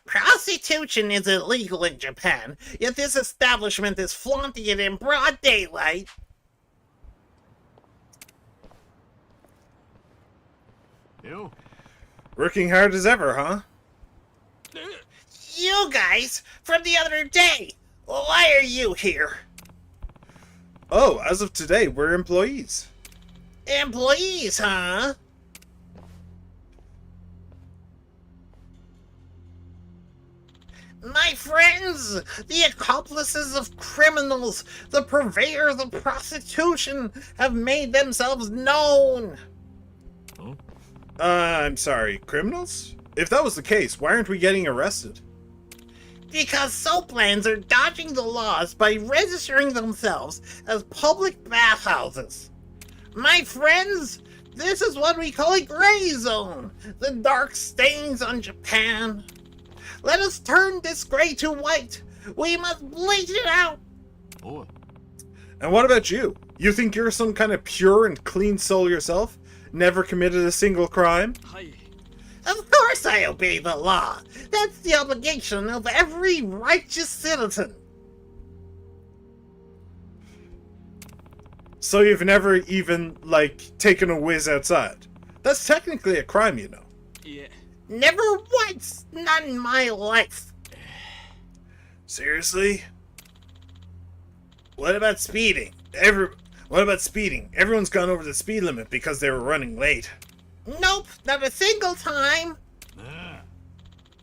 Prostitution is illegal in Japan, yet this establishment is flaunting it in broad daylight. Yo. Working hard as ever, huh? You guys, from the other day, why are you here? Oh, as of today, we're employees. Employees, huh? My friends, the accomplices of criminals, the purveyors of prostitution, have made themselves known. I'm sorry, criminals? If that was the case, why aren't we getting arrested? Because soaplands are dodging the laws by registering themselves as public bathhouses. My friends, this is what we call a gray zone, the dark stains on Japan. Let us turn this gray to white. We must bleach it out. Oh. And what about you? You think you're some kind of pure and clean soul yourself? Never committed a single crime? Of course I obey the law. That's the obligation of every righteous citizen. So you've never even, like, taken a whiz outside? That's technically a crime, you know. Yeah. Never once, not in my life. Seriously? What about speeding? What about speeding? Everyone's gone over the speed limit because they were running late. Nope, not a single time.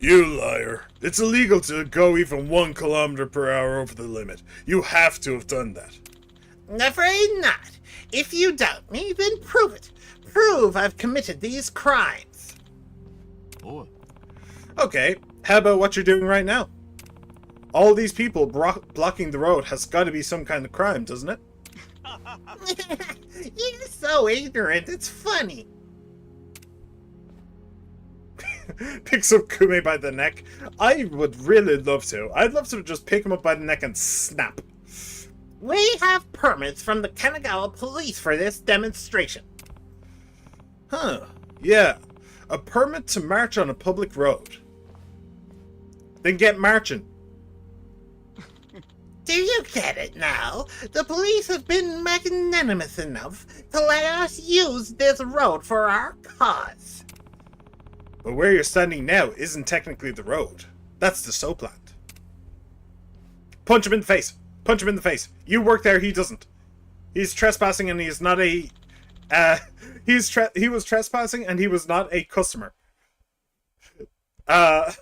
You liar. It's illegal to go even 1 kilometer per hour over the limit. You have to have done that. Afraid not. If you doubt me, then prove it. Prove I've committed these crimes. Oh. Okay, how about what you're doing right now? All these people blocking the road has got to be some kind of crime, doesn't it? You're so ignorant, it's funny. Picks up Kume by the neck. I would really love to. I'd love to just pick him up by the neck and snap. We have permits from the Kanagawa police for this demonstration. Huh. Yeah. A permit to march on a public road. Then get marching. Do you get it now? The police have been magnanimous enough to let us use this road for our cause. But where you're standing now isn't technically the road. That's the soapland. Punch him in the face. Punch him in the face. You work there, he doesn't. He's trespassing and he is not a... he was trespassing and he was not a customer. I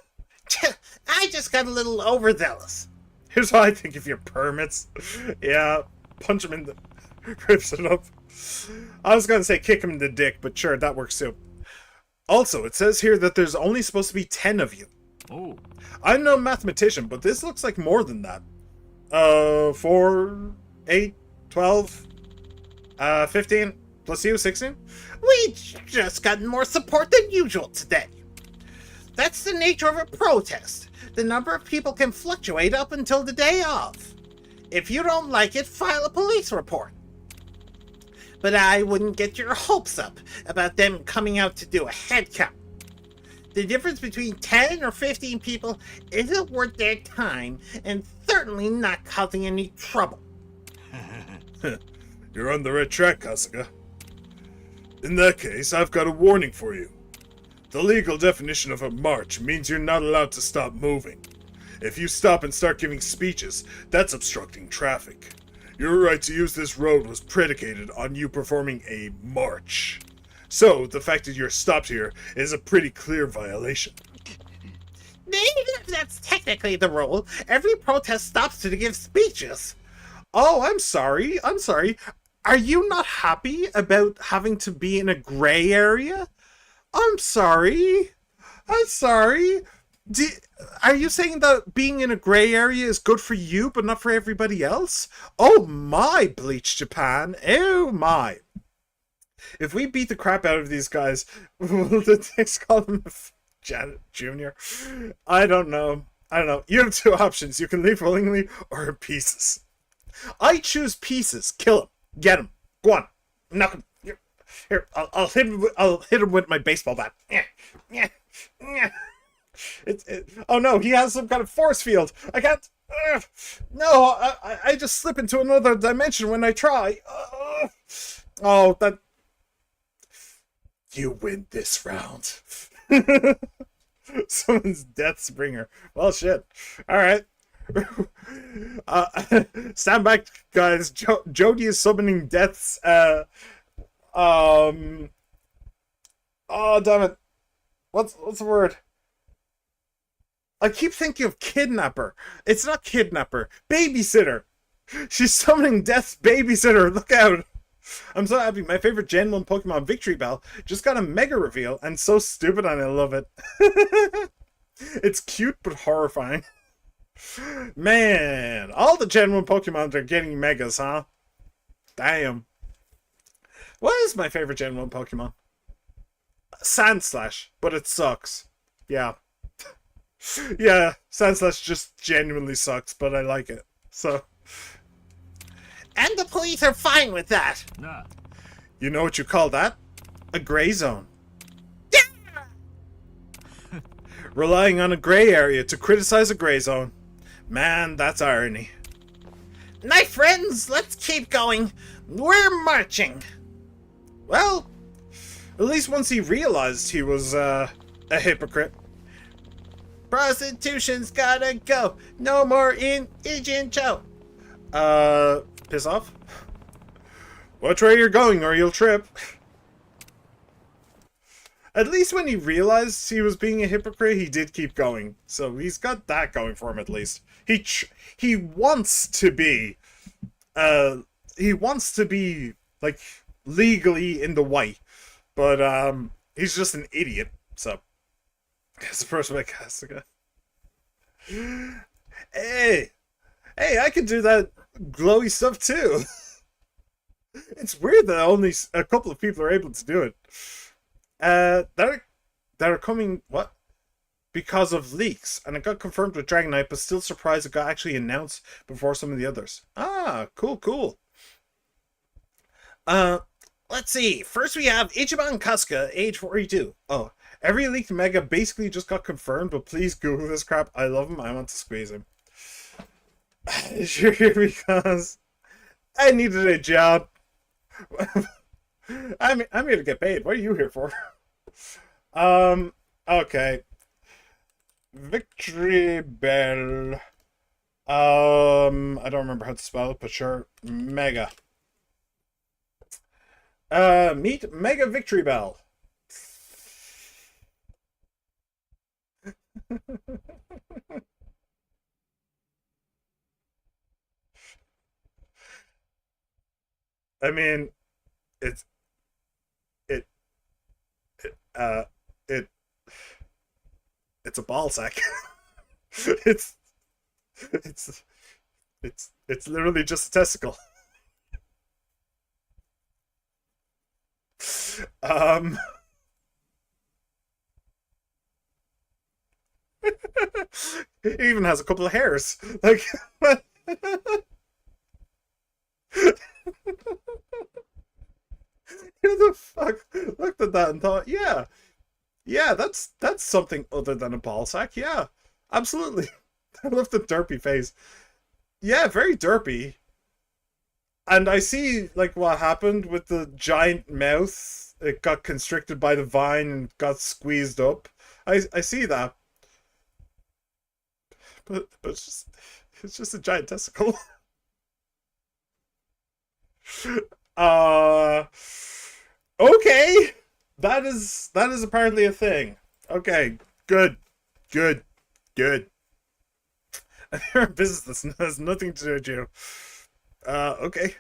just got a little overzealous. Here's what I think of your permits. Yeah, punch him in the... rips it up. I was gonna say kick him in the dick, but sure, that works too. Also, it says here that there's only supposed to be 10 of you. Oh. I'm no mathematician, but this looks like more than that. 4, 8, 12, 15, plus you, 16? We just got more support than usual today. That's the nature of a protest. The number of people can fluctuate up until the day of. If you don't like it, file a police report. But I wouldn't get your hopes up about them coming out to do a head count. The difference between 10 or 15 people isn't worth their time and certainly not causing any trouble. You're on the right track, Kasuga. In that case, I've got a warning for you. The legal definition of a march means you're not allowed to stop moving. If you stop and start giving speeches, that's obstructing traffic. Your right to use this road was predicated on you performing a march. So, the fact that you're stopped here is a pretty clear violation. Even if that's technically the rule, every protest stops to give speeches. Oh, I'm sorry. Are you not happy about having to be in a gray area? I'm sorry. Are you saying that being in a gray area is good for you, but not for everybody else? Oh my, Bleach Japan. Oh my. If we beat the crap out of these guys, will the next call them Janet Jr.? I don't know. You have two options. You can leave willingly or in pieces. I choose pieces. Kill him. Get him. Go on. Knock him. Here, I'll hit him. I'll hit him with my baseball bat. Oh no, he has some kind of force field. I can't. No, I just slip into another dimension when I try. Oh, that. You win this round. Someone's Death's Bringer. Well, shit. All right. Stand back, guys. Jody is summoning Death's. Oh, damn it. What's the word? I keep thinking of kidnapper. It's not kidnapper. Babysitter. She's summoning Death's babysitter. Look out. I'm so happy. My favorite Gen 1 Pokemon, Victory Bell, just got a mega reveal and so stupid and I love it. It's cute but horrifying. Man, all the Gen 1 Pokemon are getting megas, huh? Damn. What is my favorite Gen 1 Pokemon? Sandslash, but it sucks. Yeah. Yeah, Sandslash just genuinely sucks, but I like it. So. And the police are fine with that.なあ You know what you call that? A gray zone. Relying on a gray area to criticize a gray zone. Man, that's irony. My friends, let's keep going. We're marching. Well, at least once he realized he was a hypocrite. Prostitution's gotta go. No more Asian Joe. Piss off. Watch where you're going or you'll trip. At least when he realized he was being a hypocrite, he did keep going. So he's got that going for him at least. He wants to be like legally in the white, but he's just an idiot. So that's the first way Castiga. Hey, I can do that glowy stuff too. It's weird that only a couple of people are able to do it. That are coming what? Because of leaks, and it got confirmed with Dragonite, but still surprised it got actually announced before some of the others. Ah, cool. Let's see. First we have Ichiban Kasuga, age 42. Oh, every leaked mega basically just got confirmed, but please Google this crap. I love him. I want to squeeze him. You're here because I needed a job. I'm here to get paid. What are you here for? Okay. Victory Bell. I don't remember how to spell it, but sure. Mega. Meet Mega Victory Bell. I mean, it's a ball sack. it's literally just a testicle. It even has a couple of hairs. Like who the fuck looked at that and thought, yeah, that's something other than a ball sack. Yeah, absolutely. I love the derpy face. Yeah, very derpy. And I see like what happened with the giant mouth. It got constricted by the vine and got squeezed up. I see that. But it's just a giant testicle. Okay. That is apparently a thing. Okay, good. They're a business that has nothing to do with you. Okay.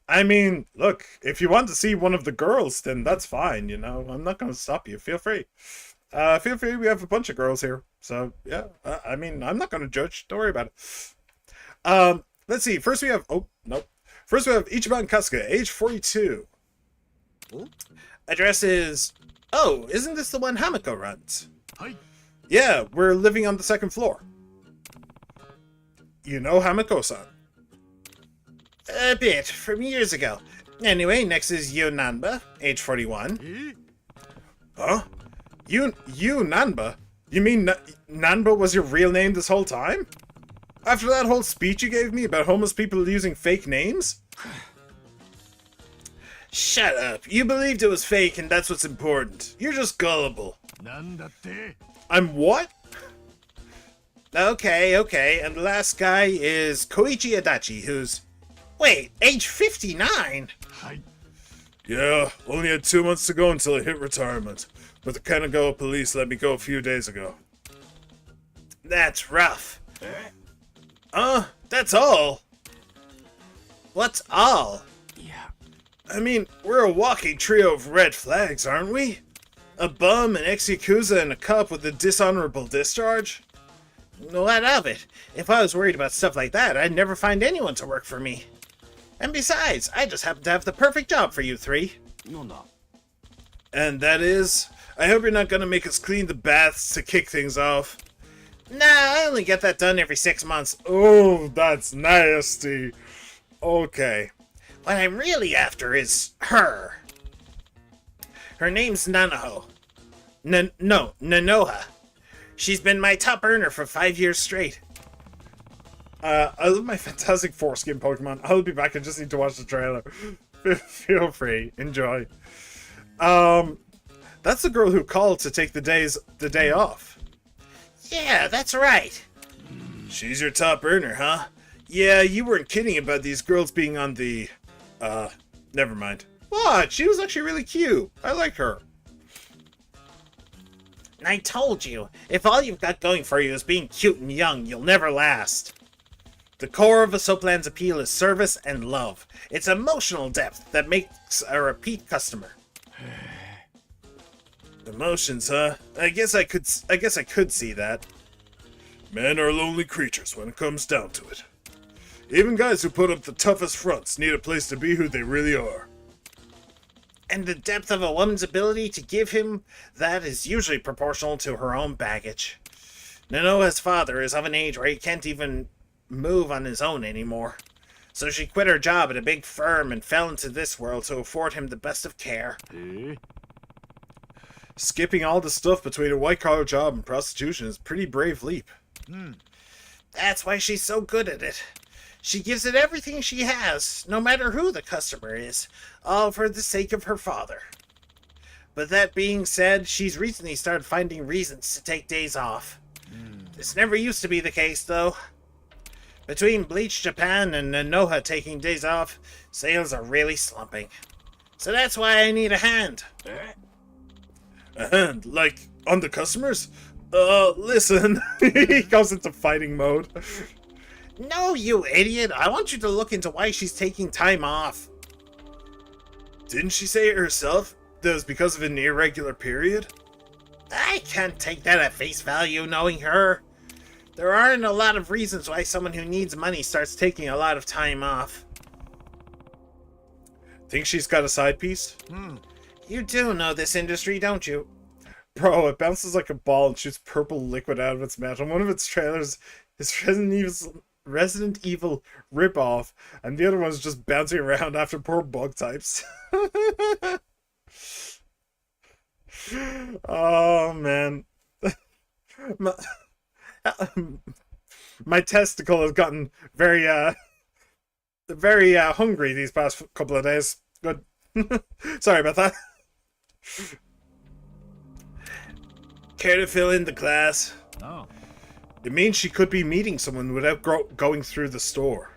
I mean, look, if you want to see one of the girls, then that's fine, you know. I'm not going to stop you. Feel free. Feel free. We have a bunch of girls here. So, yeah. I mean, I'm not going to judge. Don't worry about it. Let's see. First we have... Oh, nope. First we have Ichiban Kasuga, age 42. Address is... Oh, isn't this the one Hamiko runs? Hi. Yeah, we're living on the second floor. You know Hamiko-san? A bit, from years ago. Anyway, next is Yu Nanba, age 41. Huh? You Nanba? You mean Nanba was your real name this whole time? After that whole speech you gave me about homeless people using fake names? Shut up. You believed it was fake and that's what's important. You're just gullible. なんだって I'm what? Okay. And the last guy is Koichi Adachi, who's... Wait, age 59? はい Yeah, only had 2 months to go until I hit retirement. But the Kanagawa police let me go a few days ago. That's rough. That's all. What's all? I mean, we're a walking trio of red flags, aren't we? A bum, an ex-Yakuza, and a cop with a dishonorable discharge? What of it? If I was worried about stuff like that, I'd never find anyone to work for me. And besides, I just happen to have the perfect job for you three. なんだ And that is... I hope you're not gonna make us clean the baths to kick things off. Nah, I only get that done every 6 months. Oh, that's nasty. Okay. What I'm really after is her. Her name's Nanoho. Nanoha. She's been my top earner for 5 years straight. I love my Fantastic Foreskin Pokemon. I'll be back. I just need to watch the trailer. Feel free. Enjoy. That's the girl who called to take the day off. Yeah, that's right. She's your top earner, huh? Yeah, you weren't kidding about these girls being on the... never mind. What? She was actually really cute. I like her. I told you, if all you've got going for you is being cute and young, you'll never last. The core of a Soapland's appeal is service and love. It's emotional depth that makes a repeat customer. Emotions, huh? I guess I could see that. Men are lonely creatures when it comes down to it. Even guys who put up the toughest fronts need a place to be who they really are. And the depth of a woman's ability to give him that is usually proportional to her own baggage. Nanoha's father is of an age where he can't even move on his own anymore. So she quit her job at a big firm and fell into this world to afford him the best of care. Skipping all the stuff between a white-collar job and prostitution is a pretty brave leap. That's why she's so good at it. She gives it everything she has, no matter who the customer is, all for the sake of her father. But that being said, she's recently started finding reasons to take days off. This never used to be the case, though. Between Bleach Japan and Nanoha taking days off, sales are really slumping. So that's why I need a hand. A hand? Like, on the customers? Listen. He goes into fighting mode. No, you idiot. I want you to look into why she's taking time off. Didn't she say it herself? That it was because of an irregular period? I can't take that at face value, knowing her. There aren't a lot of reasons why someone who needs money starts taking a lot of time off. Think she's got a side piece? You do know this industry, don't you? Bro, it bounces like a ball and shoots purple liquid out of its mouth. On one of its trailers is Resident Evil ripoff, and the other one's just bouncing around after poor bug types. Oh, man. My testicle has gotten very hungry these past couple of days. Good. Sorry about that. Care to fill in the class? Oh. It means she could be meeting someone without going through the store.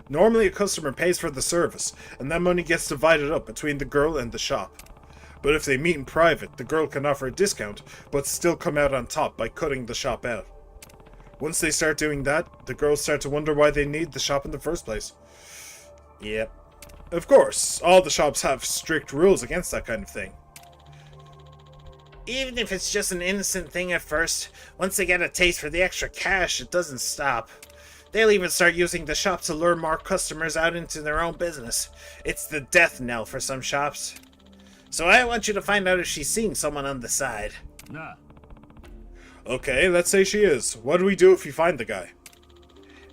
Normally a customer pays for the service, and that money gets divided up between the girl and the shop. But if they meet in private, the girl can offer a discount, but still come out on top by cutting the shop out. Once they start doing that, the girls start to wonder why they need the shop in the first place. Yep. Of course, all the shops have strict rules against that kind of thing. Even if it's just an innocent thing at first, once they get a taste for the extra cash, it doesn't stop. They'll even start using the shop to lure more customers out into their own business. It's the death knell for some shops. So I want you to find out if she's seeing someone on the side. Nah. Okay, let's say she is. What do we do if you find the guy?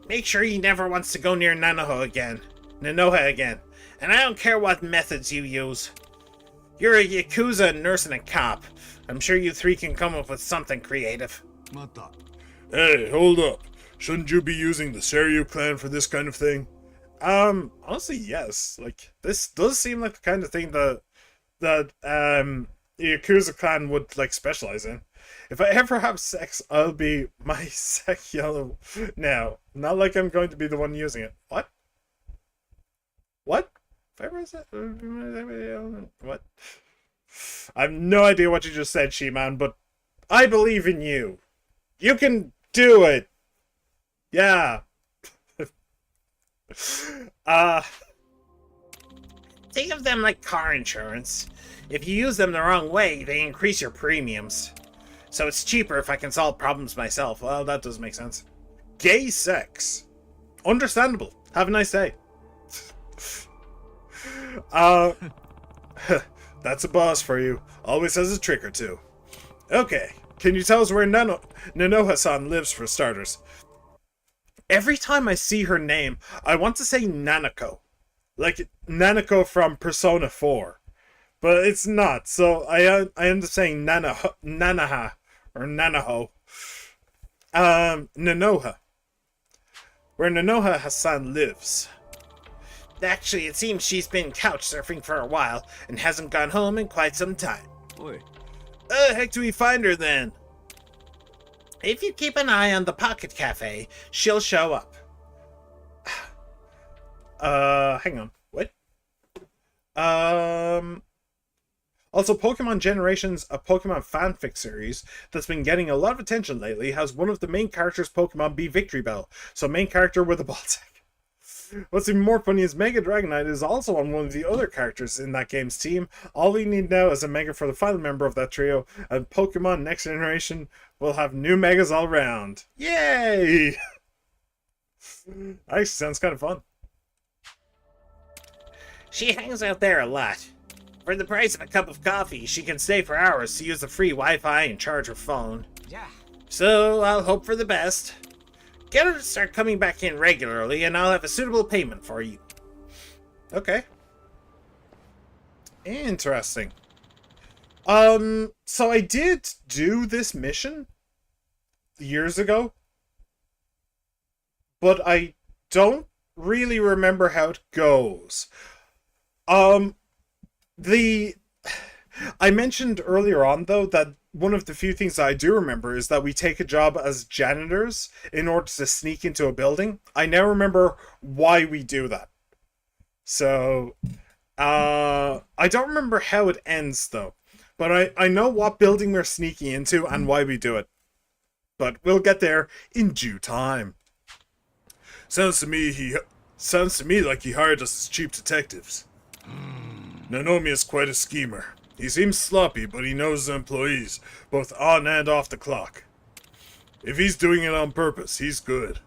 Make sure he never wants to go near Nanoha again. And I don't care what methods you use. You're a Yakuza, a nurse, and a cop. I'm sure you three can come up with something creative. また Hey, hold up. Shouldn't you be using the Seiryu clan for this kind of thing? Honestly, yes. Like, this does seem like the kind of thing that the Yakuza clan would, like, specialize in. If I ever have sex, I'll be my sec yellow now. Not like I'm going to be the one using it. What? What? If I ever have sex, what? I have no idea what you just said, She-Man, but I believe in you. You can do it. Yeah. Think of them like car insurance. If you use them the wrong way, they increase your premiums. So it's cheaper if I can solve problems myself. Well, that does make sense. Gay sex. Understandable. Have a nice day. That's a boss for you. Always has a trick or two. Okay, can you tell us where Nanoha-san lives for starters? Every time I see her name, I want to say Nanako. Like Nanako from Persona 4. But it's not, so I end up saying Nanaha, or Nanaho. Nanoha. Where Nanoha-san lives. Actually, it seems she's been couch surfing for a while and hasn't gone home in quite some time. おい How the heck do we find her then? If you keep an eye on the Pocket Cafe, she'll show up. Hang on. What? Also, Pokemon Generations, a Pokemon fanfic series that's been getting a lot of attention lately, has one of the main characters' Pokemon be Victory Bell, so main character with a ball tech. What's even more funny is Mega Dragonite is also on one of the other characters in that game's team. All we need now is a Mega for the final member of that trio, and Pokemon Next Generation will have new Megas all round. Yay! Actually sounds kind of fun. She hangs out there a lot. For the price of a cup of coffee, she can stay for hours to use the free Wi-Fi and charge her phone. じゃあ So I'll hope for the best. Get her to start coming back in regularly, and I'll have a suitable payment for you. Okay. Interesting. So I did do this mission years ago, but I don't really remember how it goes. I mentioned earlier on, though, that one of the few things that I do remember is that we take a job as janitors in order to sneak into a building. I now remember why we do that. So, I don't remember how it ends, though. But I know what building we're sneaking into and why we do it. But we'll get there in due time. Sounds to me like he hired us as cheap detectives. Nanomi is quite a schemer. He seems sloppy, but he knows his employees, both on and off the clock. If he's doing it on purpose, he's good.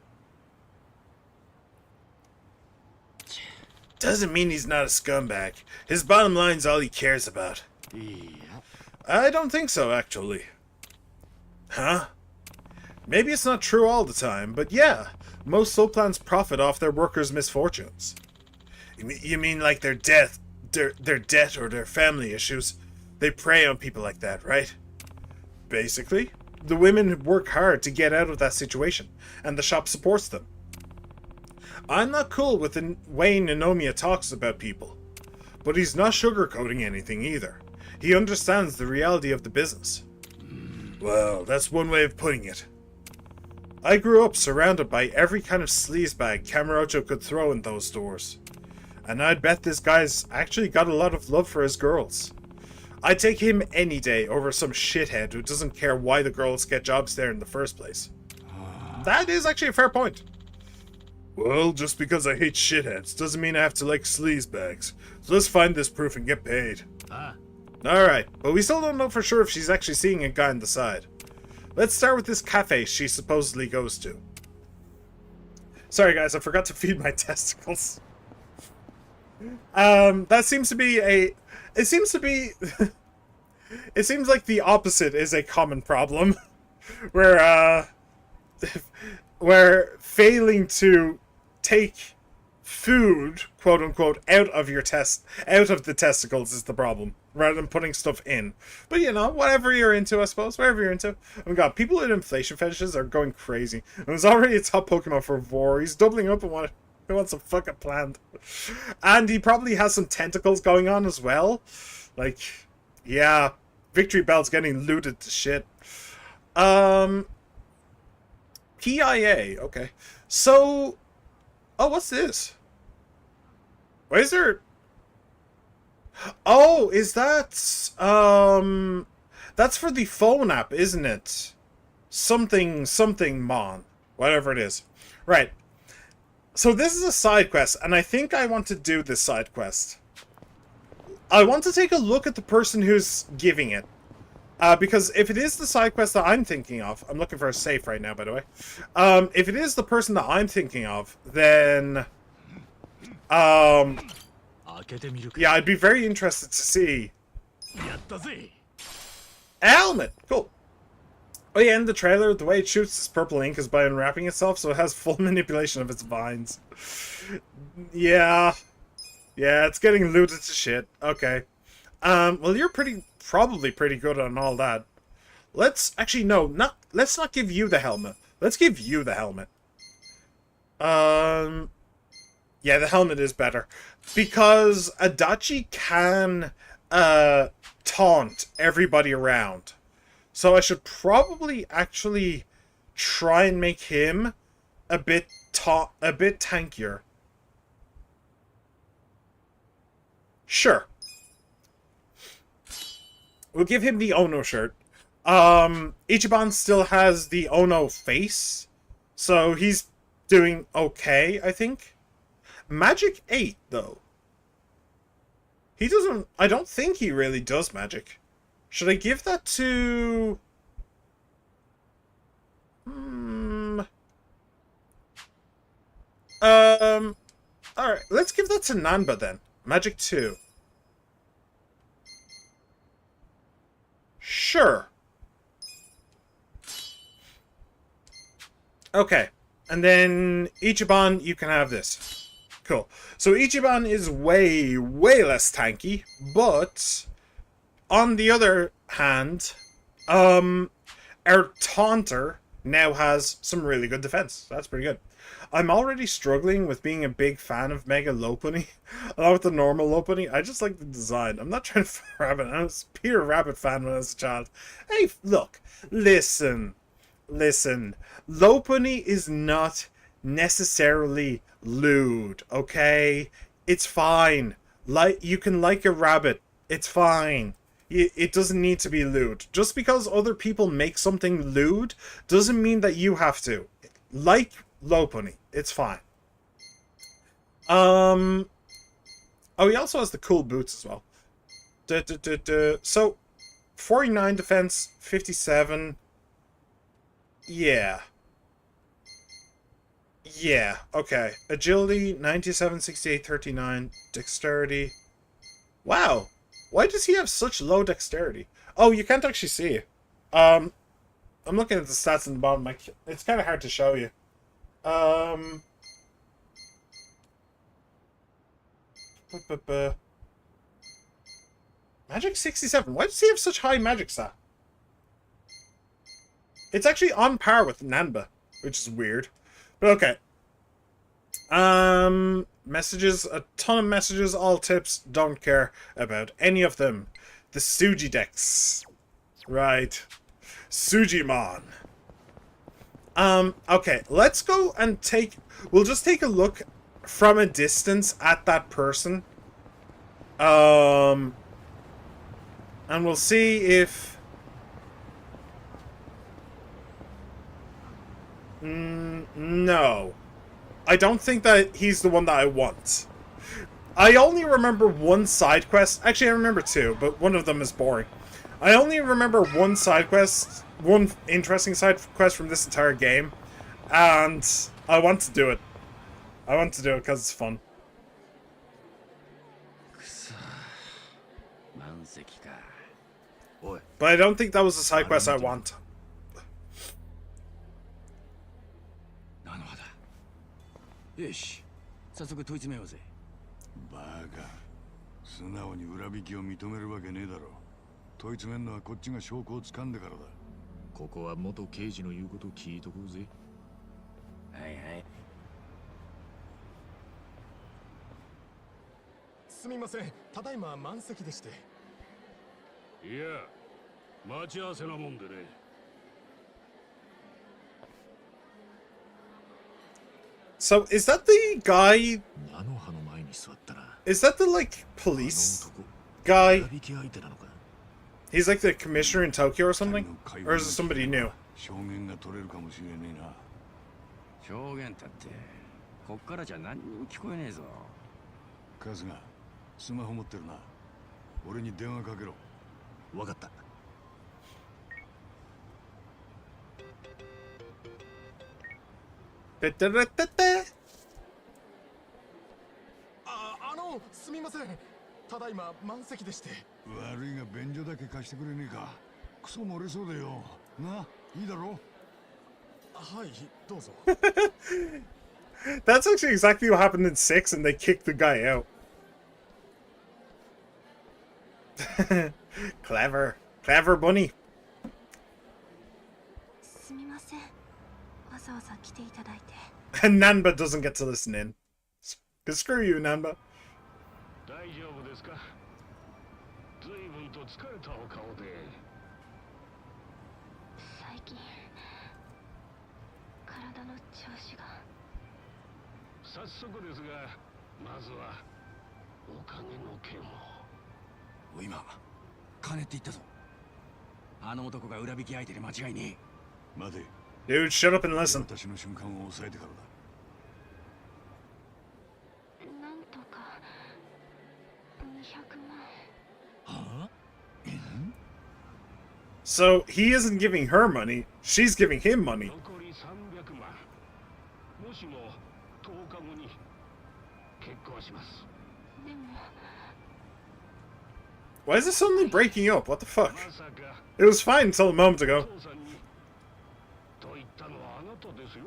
Doesn't mean he's not a scumbag. His bottom line's all he cares about. いいや I don't think so, actually. Huh? Maybe it's not true all the time, but yeah, most soul plans profit off their workers' misfortunes. You mean like their death, their debt or their family issues? They prey on people like that, right? Basically, the women work hard to get out of that situation, and the shop supports them. I'm not cool with the way Nanomiya talks about people, but he's not sugarcoating anything either. He understands the reality of the business. Well, that's one way of putting it. I grew up surrounded by every kind of sleazebag Kamurocho could throw in those stores. And I'd bet this guy's actually got a lot of love for his girls. I'd take him any day over some shithead who doesn't care why the girls get jobs there in the first place. That is actually a fair point. Well, just because I hate shitheads doesn't mean I have to like sleazebags. So let's find this proof and get paid. あ Alright, but we still don't know for sure if she's actually seeing a guy on the side. Let's start with this cafe she supposedly goes to. Sorry guys, I forgot to feed my testicles. That seems to be a... It seems to be... It seems like the opposite is a common problem. Where failing to take food, quote unquote, out of the testicles is the problem, rather than putting stuff in. But you know, whatever you're into, I suppose. Whatever you're into. Oh my god, people with inflation fetishes are going crazy. And there's already a top Pokemon for Vor. He's doubling up on he wants a fucking plant. And he probably has some tentacles going on as well. Like, yeah. Victory Belt's getting looted to shit. PIA, okay. So, oh, what's this? Why is there... Oh, is that... That's for the phone app, isn't it? Something Mon. Whatever it is. Right. So this is a side quest, and I think I want to do this side quest. I want to take a look at the person who's giving it. Because if it is the side quest that I'm thinking of... I'm looking for a safe right now, by the way. If it is the person that I'm thinking of, then... yeah, I'd be very interested to see. Helmet! Cool. Oh yeah, in the trailer, the way it shoots this purple ink is by unwrapping itself, so it has full manipulation of its vines. Yeah. Yeah, it's getting looted to shit. Okay. Well, you're probably pretty good on all that. Let's, actually, no, let's not give you the helmet. Let's give you the helmet. Yeah, the helmet is better. Because Adachi can, taunt everybody around. So I should probably actually try and make him a bit tankier. Sure. We'll give him the Ono shirt. Ichiban still has the Ono face. So he's doing okay, I think. Magic 8, though. He doesn't... I don't think he really does magic. Should I give that to... Alright, let's give that to Nanba then. Magic 2. Sure. Okay. And then Ichiban, you can have this. Cool. So Ichiban is way, way less tanky, but on the other hand, our Taunter now has some really good defense. That's pretty good. I'm already struggling with being a big fan of Mega Lopunny. Along with the normal Lopunny, I just like the design. I'm not trying to rabbit. I was a pure rabbit fan when I was a child. Hey, look, listen. Lopunny is not necessarily lewd, okay? It's fine. You can like a rabbit. It's fine. It doesn't need to be lewd. Just because other people make something lewd doesn't mean that you have to. Like Lopunny. It's fine. Oh, he also has the cool boots as well. So, 49 defense, 57. Yeah. Yeah, okay. Agility, 97, 68, 39. Dexterity. Wow. Why does he have such low dexterity? Oh, you can't actually see it. I'm looking at the stats in the bottom. It's kind of hard to show you. Magic 67. Why does he have such high magic stat? It's actually on par with Nanba, which is weird. But okay. Messages, a ton of messages, all tips, don't care about any of them. The Suji Dex. Right. Sujimon. Okay, let's go and we'll just take a look from a distance at that person. And we'll see if... no. I don't think that he's the one that I want. I only remember one side quest. Actually, I remember two, but one of them is boring. I only remember one side quest, one interesting side quest from this entire game, and I want to do it. I want to do it because it's fun. But I don't think that was the side quest I want. よし早速問い詰めようぜ。バカ。素直に裏引きを認めるわけねえだろ。問い詰めんのはこっちが証拠を掴んでからだ。ここは元刑事の言うことを聞いとこうぜ。はいはい。すみません、ただいま満席でして。いや、待ち合わせなもんでね。So, is that the guy? 菜の葉の前に座ったな。 Is that the, like, あ police の男、 guy? 裏引き相手なのか。 He's like the commissioner in Tokyo or something? Or is it somebody new? 証言が取れるかもしれねえな。証言だってこっからじゃ何にも聞こえねえぞ。春日、スマホ持ってるな。俺に電話かけろ。わかった。すみません、ただいま満席でして。悪いが便所だけ貸してくれねえか。クソ漏れそうだよ。な、いいだろ。はい、どうぞ。That's actually exactly what happened in 6 and they kicked the guy out. Clever. Clever bunny. すみません。わざわざ来ていただいて。And Nanba doesn't get to listen in. Screw you, Nanba. 大丈夫ですか。随分と疲れたお顔で。最近体の調子が。早速ですが、まずはお金の件を。今金って言ったぞ。あの男が裏引き相手で間違いねえ。待て。 Dude, shut up and listen. 私の瞬間を抑えてからだ。なんとか200万。はあ？ So he isn't giving her money, she's giving him money. 残り300万。もしも10日後に結婚します。でも Why is it suddenly breaking up? What the fuck? まさか It was fine until a moment ago. 父さんにと言ったのはあなたですよ。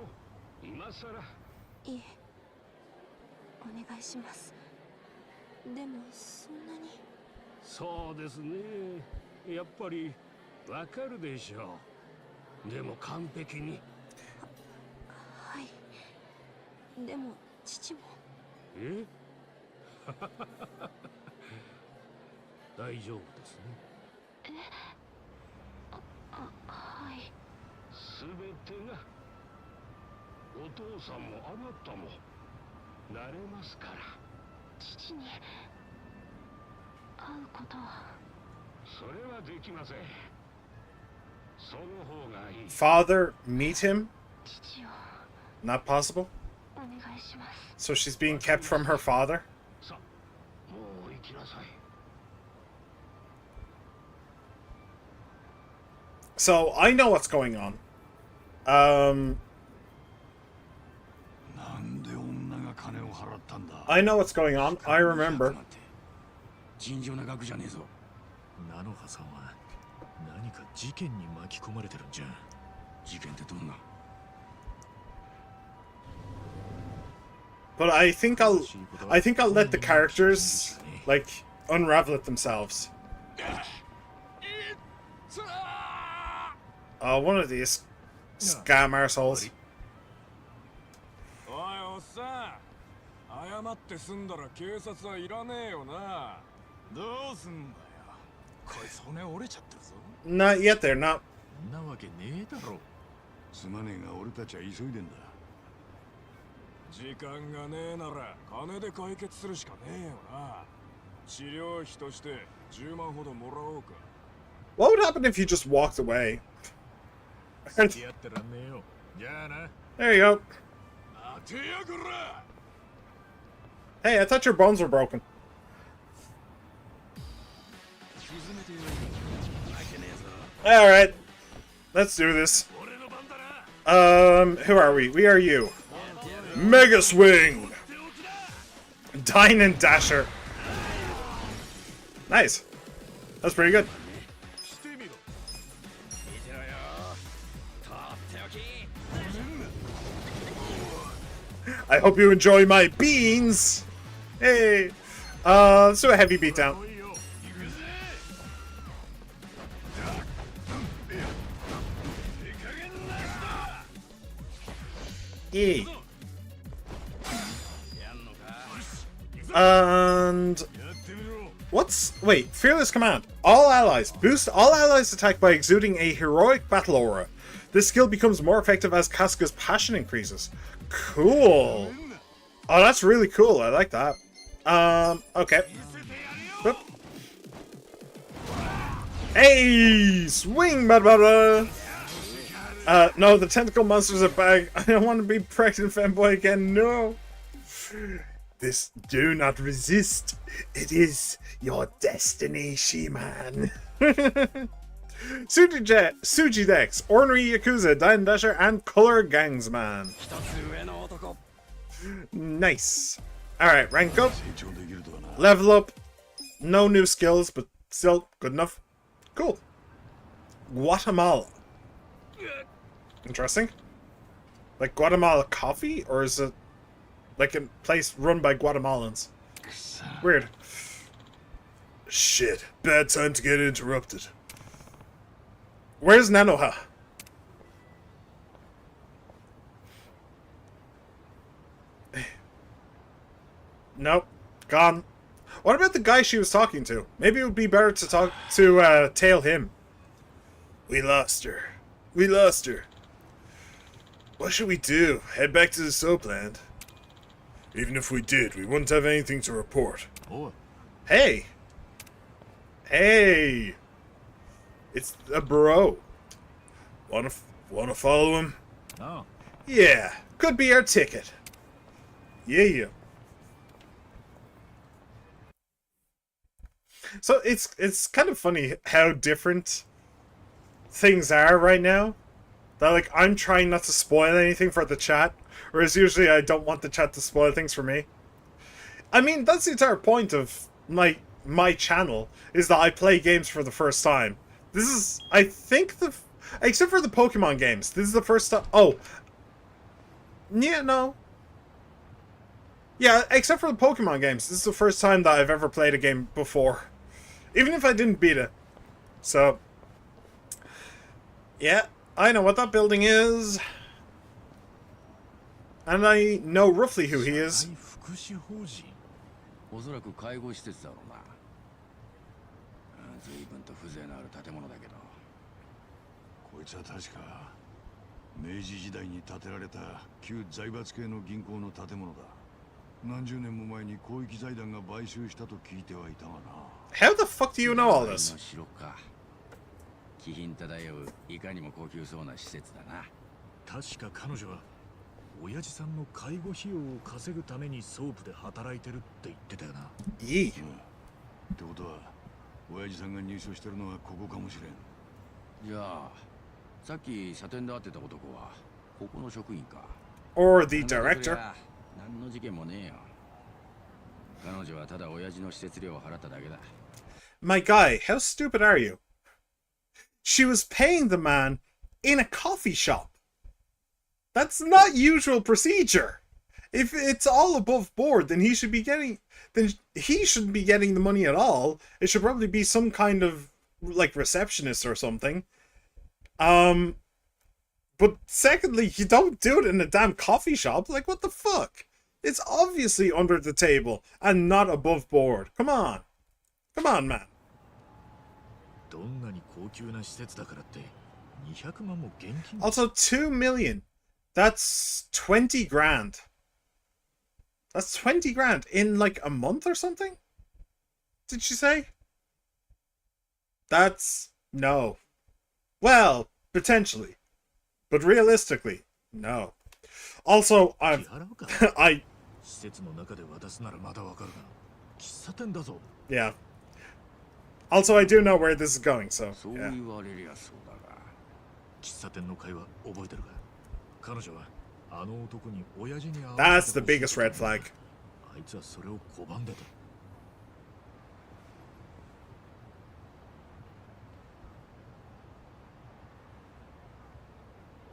今さら。いえ、お願いします。でもそんなに。そうですね。やっぱりわかるでしょう。でも完璧に。はい。でも父も。え？大丈夫ですね。はい。すべてがお父さんもあなたもなれますから。父に会うことは。それはできません。その方がいい。 Father, meet him? 父を Not possible? お願いします。 So she's being kept from her father? さ、もう行きなさい。 So I know what's going on. なんで女が金を払ったんだ。 I know what's going on. I remember. 尋常な額じゃねえぞ。菜の葉さんは何か事件に巻き込まれてるんじゃ。事件ってどんな？ But I think I'll let the characters like unravel it themselves. One of these scam arseholes. おいおっさん、謝って済んだら警察はいらねえよな。どうすんだよ。こいつ骨折れちゃってるぞ。 Not yet, they're not. そんなわけねえだろ。すまねえが俺たちは急いでんだ。時間がねえなら金で解決するしかねえよな。治療費として10万ほどもらおうか。 What would happen if you just walked away? 付き合ってらんねえよ。じゃあな。 There you go. 待てやこら。 Hey, I thought your bones were broken. 沈めてよい。負けねえぞ。 Alright. Let's do this. 俺の番だな。 Who are we? We are you. Mega Swing! Dine and Dasher. Nice. That's pretty good. してみろ。見てろよ。とっておき。I hope you enjoy my beans. Hey. Let's do a heavy beatdown. E. And wait, Fearless Command. All allies. Boost all allies' attack by exuding a heroic battle aura. This skill becomes more effective as Casca's passion increases. Cool. Oh, that's really cool. I like that. Okay. Whoop. Hey! Swing, brother! No, the tentacle monster's a bag. I don't want to be pregnant fanboy again, no! Do not resist. It is your destiny, She-Man. Suji Dex, Ornery Yakuza, Dine Dasher, and Color Gangsman. Nice. Alright, rank up. Level up. No new skills, but still good enough. Cool. Guatemala. Interesting. Like Guatemala coffee? Or is it like a place run by Guatemalans? Weird. Shit. Bad time to get interrupted. Where's Nanoha? Nope. Gone. What about the guy she was talking to? Maybe it would be better to tail him. We lost her. We lost her. What should we do? Head back to the soap land? Even if we did, we wouldn't have anything to report. Oh. Hey! Hey! It's a bro. Wanna follow him? No. Yeah, could be our ticket. Yeah. So it's kind of funny how different things are right now. That like I'm trying not to spoil anything for the chat, whereas usually I don't want the chat to spoil things for me. I mean, that's the entire point of my channel, is that I play games for the first time. This is, I think, except for the Pokemon games, this is the first time. Oh, yeah, no. Yeah, except for the Pokemon games, this is the first time that I've ever played a game before. Even if I didn't beat it. So, yeah, I know what that building is. And I know roughly who he is. おそらく介護施設だろうな。随分と風情のある建物だけど。こいつは確か明治時代に建てられた旧財閥系の銀行の建物だ。何十年も前に広域財団が買収したと聞いてはいたがな。How the fuck do you know all this? 城か。気品漂ういかにも高級そうな施設だな。確か彼女は親父さんの介護費用を稼ぐためにソープで働いてるって言ってたよな。いい。ってことは親父さんが入所してるのはここかもしれん。じゃあさっき車店で会ってた男はここの職員か。Or the director. 何の事件もねえよ。彼女はただ親父の施設料を払っただけだ。My guy, how stupid are you? She was paying the man in a coffee shop. That's not usual procedure. If it's all above board, then he shouldn't be getting the money at all. It should probably be some kind of like receptionist or something. But secondly, you don't do it in a damn coffee shop. Like, what the fuck? It's obviously under the table and not above board. Come on. Come on, man. どんなに高級な施設だからって200万も現金。 Also, 2 million. That's 20 grand. That's 20 grand in like a month or something? Did she say? That's... no. Well, potentially. But realistically, no. Also, I... 施設の中で渡すならまだわかるが、喫茶店だぞ。 Yeah. Also, I do know where this is going, so... そう yeah. 言われりゃそうだが。喫茶店の会話覚えてるか。彼女はあの男に親父に会わ That's the biggest red flag. あいつはそれを拒んでた。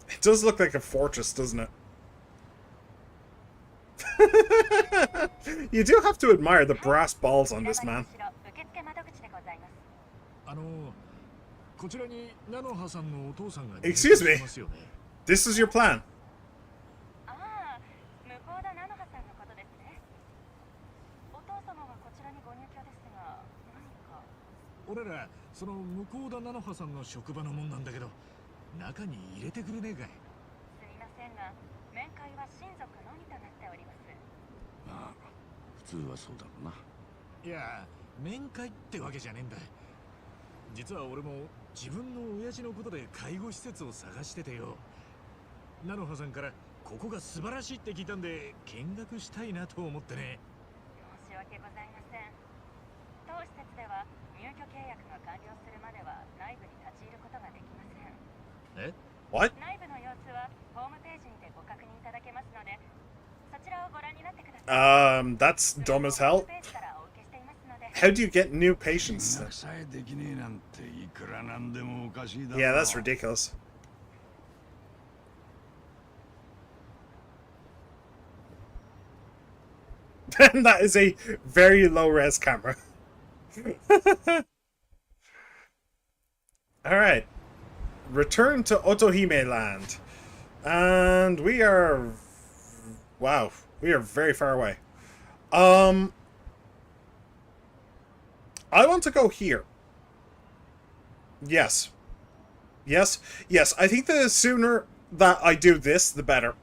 It does look like a fortress, doesn't it? You do have to admire the brass balls on this man. こちらに菜の葉さんのお父さんが Excuse me. いますよね。 This is your plan. ああ、向こうだ菜の葉さんのことですね。お父様はこちらにご入居ですが、何か。俺らその向こうだ菜の葉さんの職場のもんなんだけど、中に入れてくれねえかい。すいませんが、面会は親族のみとなっております。まあ普通はそうだろうな。いや、面会ってわけじゃねえんだ。実は俺も自分の親父のことで介護施設を探しててよ。菜の葉さんからここが素晴らしいって聞いたんで見学したいなと思ってね。申し訳ございません。当施設では入居契約が完了するまでは内部に立ち入ることができません。え？ What? 内部の様子はホームページにてご確認いただけますので、そちらをご覧になってください。That's dumb as hell. ホームページからお受けしていますので。How do you get new patients? 見学さえできねえなんていくらなんでもおかしいだろう。 Yeah, that's ridiculous. And that is a very low res camera. Alright. Return to Otohime land. And we are... Wow. We are very far away. I want to go here. Yes. Yes. Yes. I think the sooner that I do this, the better.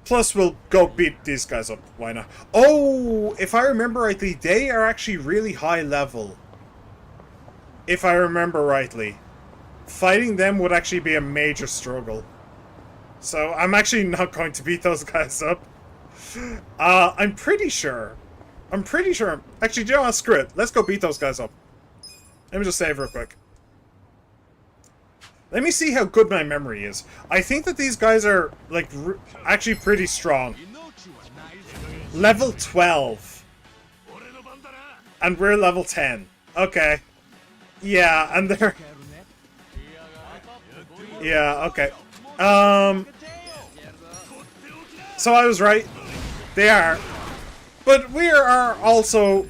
Plus, we'll go beat these guys up. Why not? Oh, if I remember rightly, they are actually really high level. If I remember rightly. Fighting them would actually be a major struggle. So, I'm actually not going to beat those guys up. I'm pretty sure. Actually, do you know what? Screw it. Let's go beat those guys up. Let me just save real quick. Let me see how good my memory is. I think that these guys are, like, actually pretty strong. Level 12. And we're level 10. Okay. Yeah, and they're... Yeah, okay. So I was right. They are. But we are also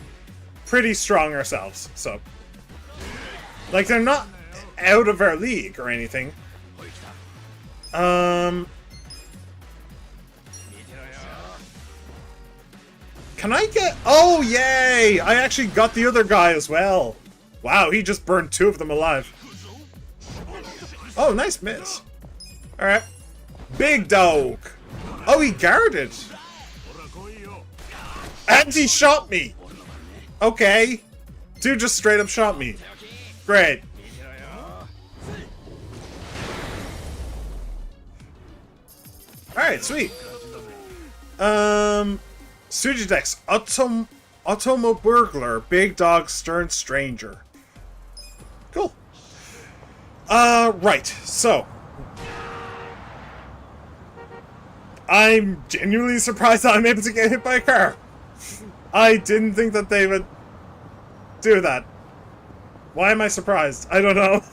pretty strong ourselves, so... Like, they're not out of our league or anything. Can I get... Oh, yay! I actually got the other guy as well. Wow, he just burned two of them alive. Oh, nice miss. Alright. Big dog. Oh, he guarded. And he shot me. Okay. Dude just straight up shot me. Great. Alright, sweet. Sujidex, Automo Burglar, Big Dog, Stern Stranger. Cool. Right, so. I'm genuinely surprised that I'm able to get hit by a car. I didn't think that they would do that. Why am I surprised? I don't know.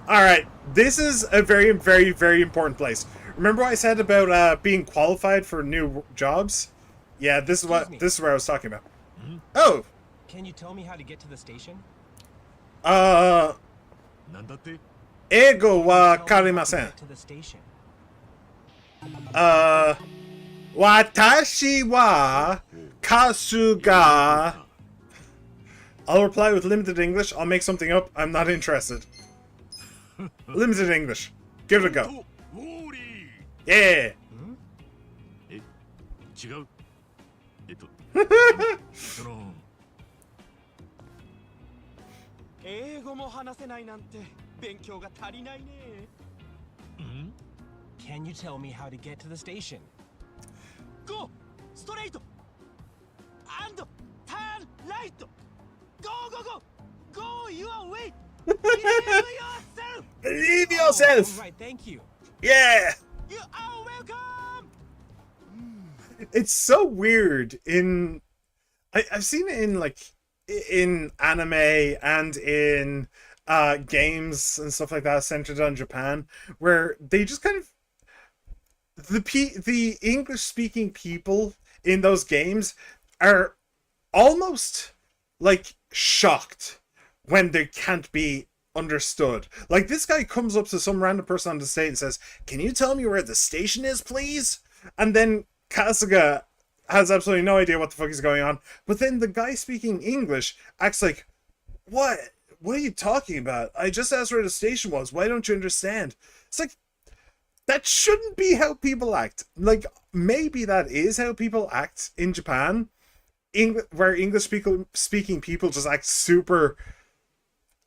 Alright, this is a very, very, very important place. Remember what I said about being qualified for new jobs? Yeah, this is where I was talking about. Mm-hmm. Oh! Can you tell me how to get to the station? Ego wa karimasen. To the station. Watashi wa kasuga. I'll reply with limited English. I'll make something up. I'm not interested. Limited English. Give it a go. Yeah. 違う。その英語も話せないなんて勉強が足りないね。Can you tell me how to get to the station? Go straight and turn right. Go go go. Go your way. Believe yourself. Believe yourself. All right, thank you. Yeah. You are welcome. It's so weird in... I've seen it in, like, in anime and in games and stuff like that centered on Japan, where they just kind of... the English speaking people in those games are almost like shocked when they can't be understood. Like, this guy comes up to some random person on the stage and says, "Can you tell me where the station is, please?" And then Kasuga has absolutely no idea what the fuck is going on. But then the guy speaking English acts like, "What? What are you talking about? I just asked where the station was. Why don't you understand?" It's like, that shouldn't be how people act. Like, maybe that is how people act in Japan, where English speaking people just act super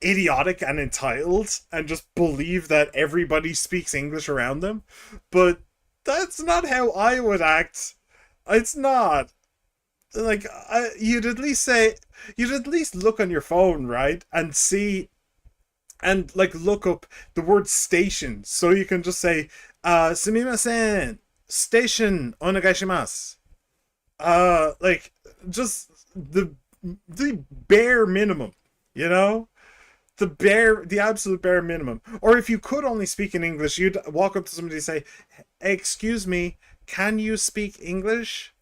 idiotic and entitled and just believe that everybody speaks English around them. But that's not how I would act. It's not. Like, you'd at least look on your phone, right? And see, and like look up the word station, so you can just say, "Sumimasen, station onegaishimasu." Like, just the bare minimum, you know? The absolute bare minimum. Or if you could only speak in English, you'd walk up to somebody and say, "Excuse me, can you speak English?"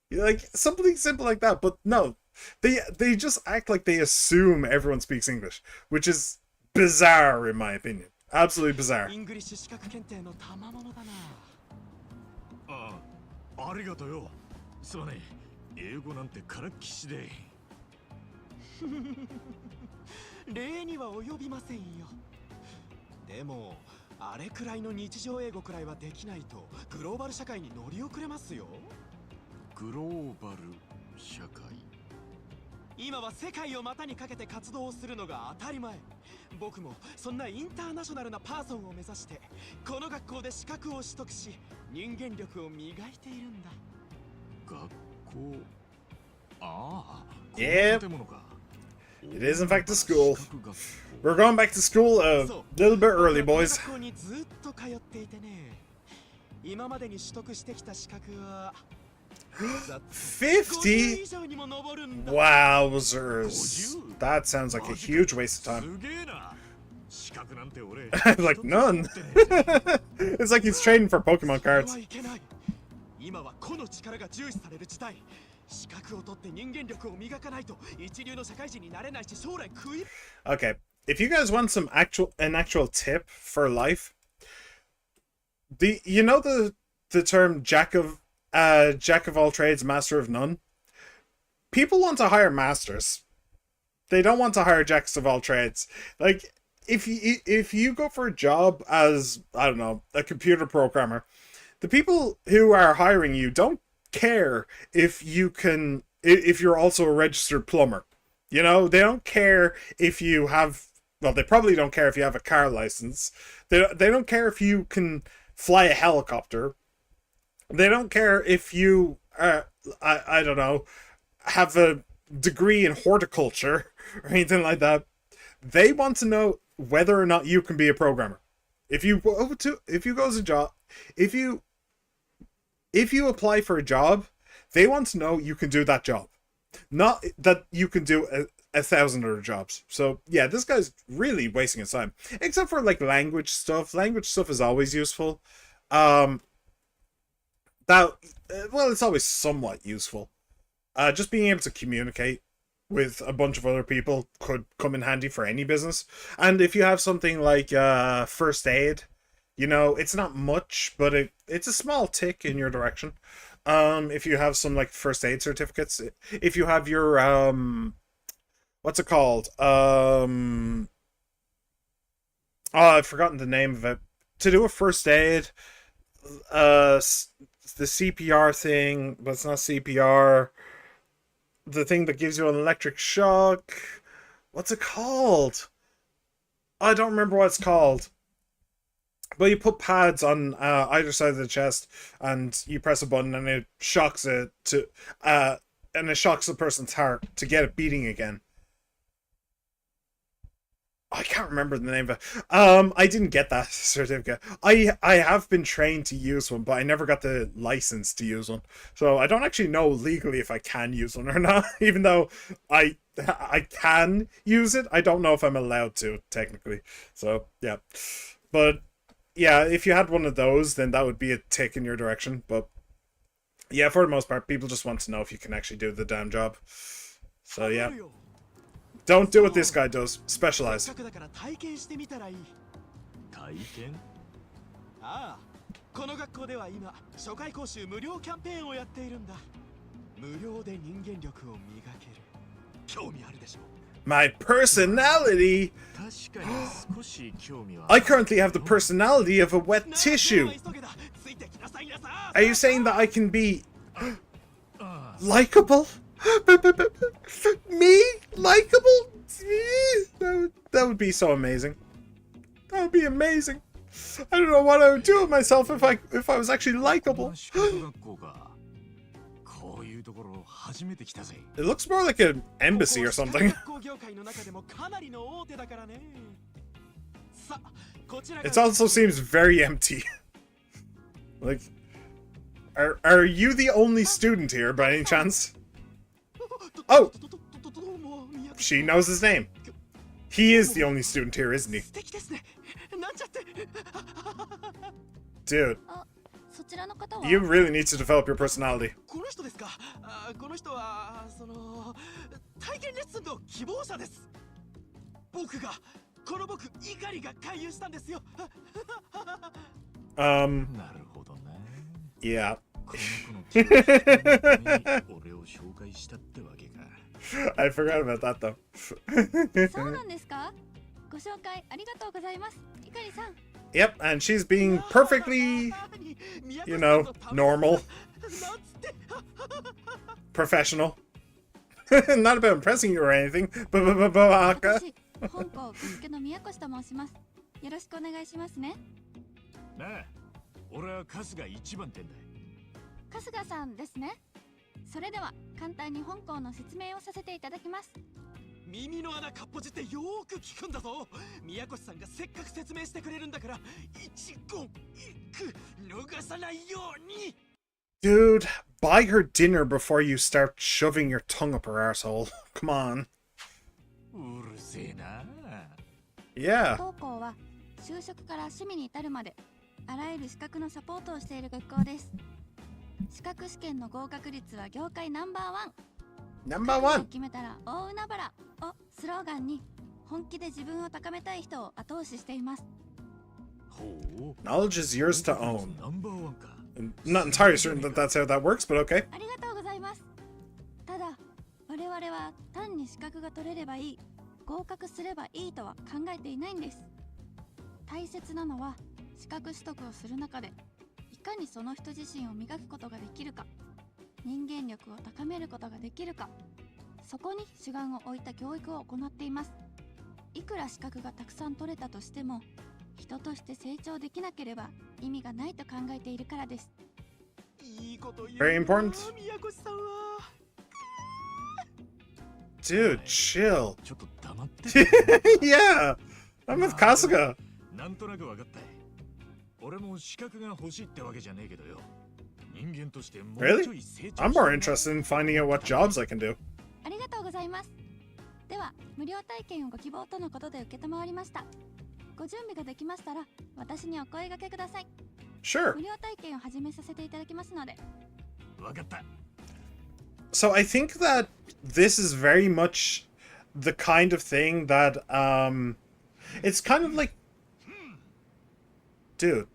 Like, something simple like that. But no, they just act like they assume everyone speaks English, which is bizarre in my opinion. Absolutely bizarre. イングリッシュ資格検定の賜物だな。ああ、ありがとうよ。すまねえ。英語なんてからっきしで。礼には及びませんよ。でも、あれくらいの日常英語くらいはできないとグローバル社会に乗り遅れますよ。グローバル社会。今は世界を股にかけて活動をするのが当たり前。僕もそんなインターナショナルなパーソンを目指してこの学校で資格を取得し人間力を磨いているんだ。学校。ああ、Yeah. この建物か。It is in fact a school. We're going back to school a little bit early, boys. 学校にずっと通っていてね。今までに取得してきた資格は 50? Wowzers. That sounds like a huge waste of time. Like, none. It's like he's trading for Pokemon cards. 今は個の力が重視される時代。資格を取って人間力を磨かないと一流の社会人になれないし将来食い。Okay, if you guys want an actual tip for life, you know the term jack of all trades, master of none? People want to hire masters. They don't want to hire jacks of all trades. Like, if you go for a job as, I don't know, a computer programmer, the people who are hiring you don't care if you're also a registered plumber. You know, they don't care if you have, well, they probably don't care if you have a car license. They don't care if you can fly a helicopter. They don't care if you, I don't know, have a degree in horticulture or anything like that. They want to know whether or not you can be a programmer. If you apply for a job, they want to know you can do that job. Not that you can do 1,000 other jobs. So yeah, this guy's really wasting his time. Except for like language stuff. Language stuff is always useful. It's always somewhat useful. Just being able to communicate with a bunch of other people could come in handy for any business. And if you have something like first aid, you know, it's not much, but it's a small tick in your direction. If you have some like first aid certificates, if you have your what's it called? Oh, I've forgotten the name of it. To do a first aid, the CPR thing, but it's not CPR. The thing that gives you an electric shock. What's it called? I don't remember what it's called. But you put pads on either side of the chest, and you press a button, and it shocks it and it shocks the person's heart to get it beating again. I can't remember the name of it. I didn't get that certificate. I have been trained to use one, but I never got the license to use one. So I don't actually know legally if I can use one or not. Even though I can use it, I don't know if I'm allowed to technically. So yeah, but yeah, if you had one of those, then that would be a tick in your direction. But yeah, for the most part, people just want to know if you can actually do the damn job. So yeah, don't do what this guy does. Specialize. せっかくだから体験してみたらいい。体験ああ、この学校では今初回講習無料キャンペーンをやっているんだ。無料で人間力を磨ける。興味あるでしょ。 My personality. 確かに少し興味は I currently have the personality of a wet tissue. 急げだ。ついてきなさいなさ。 Are you saying that I can be likable? Me? Likable? That would be so amazing. That would be amazing. I don't know what I would do with myself if I was actually likable. 資格学校か。こういうところ初めて来たぜ。 It looks more like an embassy or something. 学校業界の中でもかなりの大手だからね。さあ、こちらが It also seems very empty. Like, are you the only student here by any chance? Oh, she knows his name. He is the only student here, isn't he? 素敵ですね。なんちゃって。 Dude, そちらの方は you really need to develop your personality. この人ですか。この人は体験レッスンの希望者です。僕が怒りが勧誘したんですよ。なるほどね。 Yeah. この子の気持ちのために俺を紹介したってわけか。 I forgot about that though. そうなんですか。ご紹介ありがとうございます。いかりさん。 Yep, and she's being perfectly, you know, normal, professional. Not about impressing you or anything, but 私、本校受付の宮越と申します。よろしくお願いしますね。なあ、俺は春日一番店だ。春日さんですね。それでは簡単に本校の説明をさせていただきます。耳の穴かっぽじってよーく聞くんだぞ。宮越さんがせっかく説明してくれるんだから一言一句逃さないように。 dude, buy her dinner before you start shoving your tongue up her arsehole. Come on. うるせえな。Yeah. 当校は就職から趣味に至るまであらゆる資格のサポートをしている学校です。資格試験の合格率は業界ナンバーワン。 Number 覚悟を one. 決めたら大海原をスローガンに本気で自分を高めたい人を後押ししています。ほう。 Knowledge is yours to own. ナンバーワンか。 I'm not entirely certain that that's how that works, but okay. ありがとうございます。ただ我々は単に資格が取れればいい、合格すればいいとは考えていないんです。大切なのは資格取得をする中でいかにその人自身を磨くことができるか、人間力を高めることができるか、そこに主眼を置いた教育を行っています。いくら資格がたくさん取れたとしても人として成長できなければ意味がないと考えているからです。いいこと言うな。 Very important. 宮越さんは。 Dude, chill. ちょっと黙って。 Yeah. I'm with Kasuga. なんとなくわかった。俺も資格が欲しいってわけじゃねえけどよ。人間としてもうちょい成長 I'm more interested in finding out what jobs I can do. ありがとうございます。では無料体験をご希望とのことで受けたまわりました。ご準備ができましたら私にお声掛けください。 Sure. 無料体験を始めさせていただきますので。わかった。 So I think that this is very much the kind of thing that it's kind of like, dude,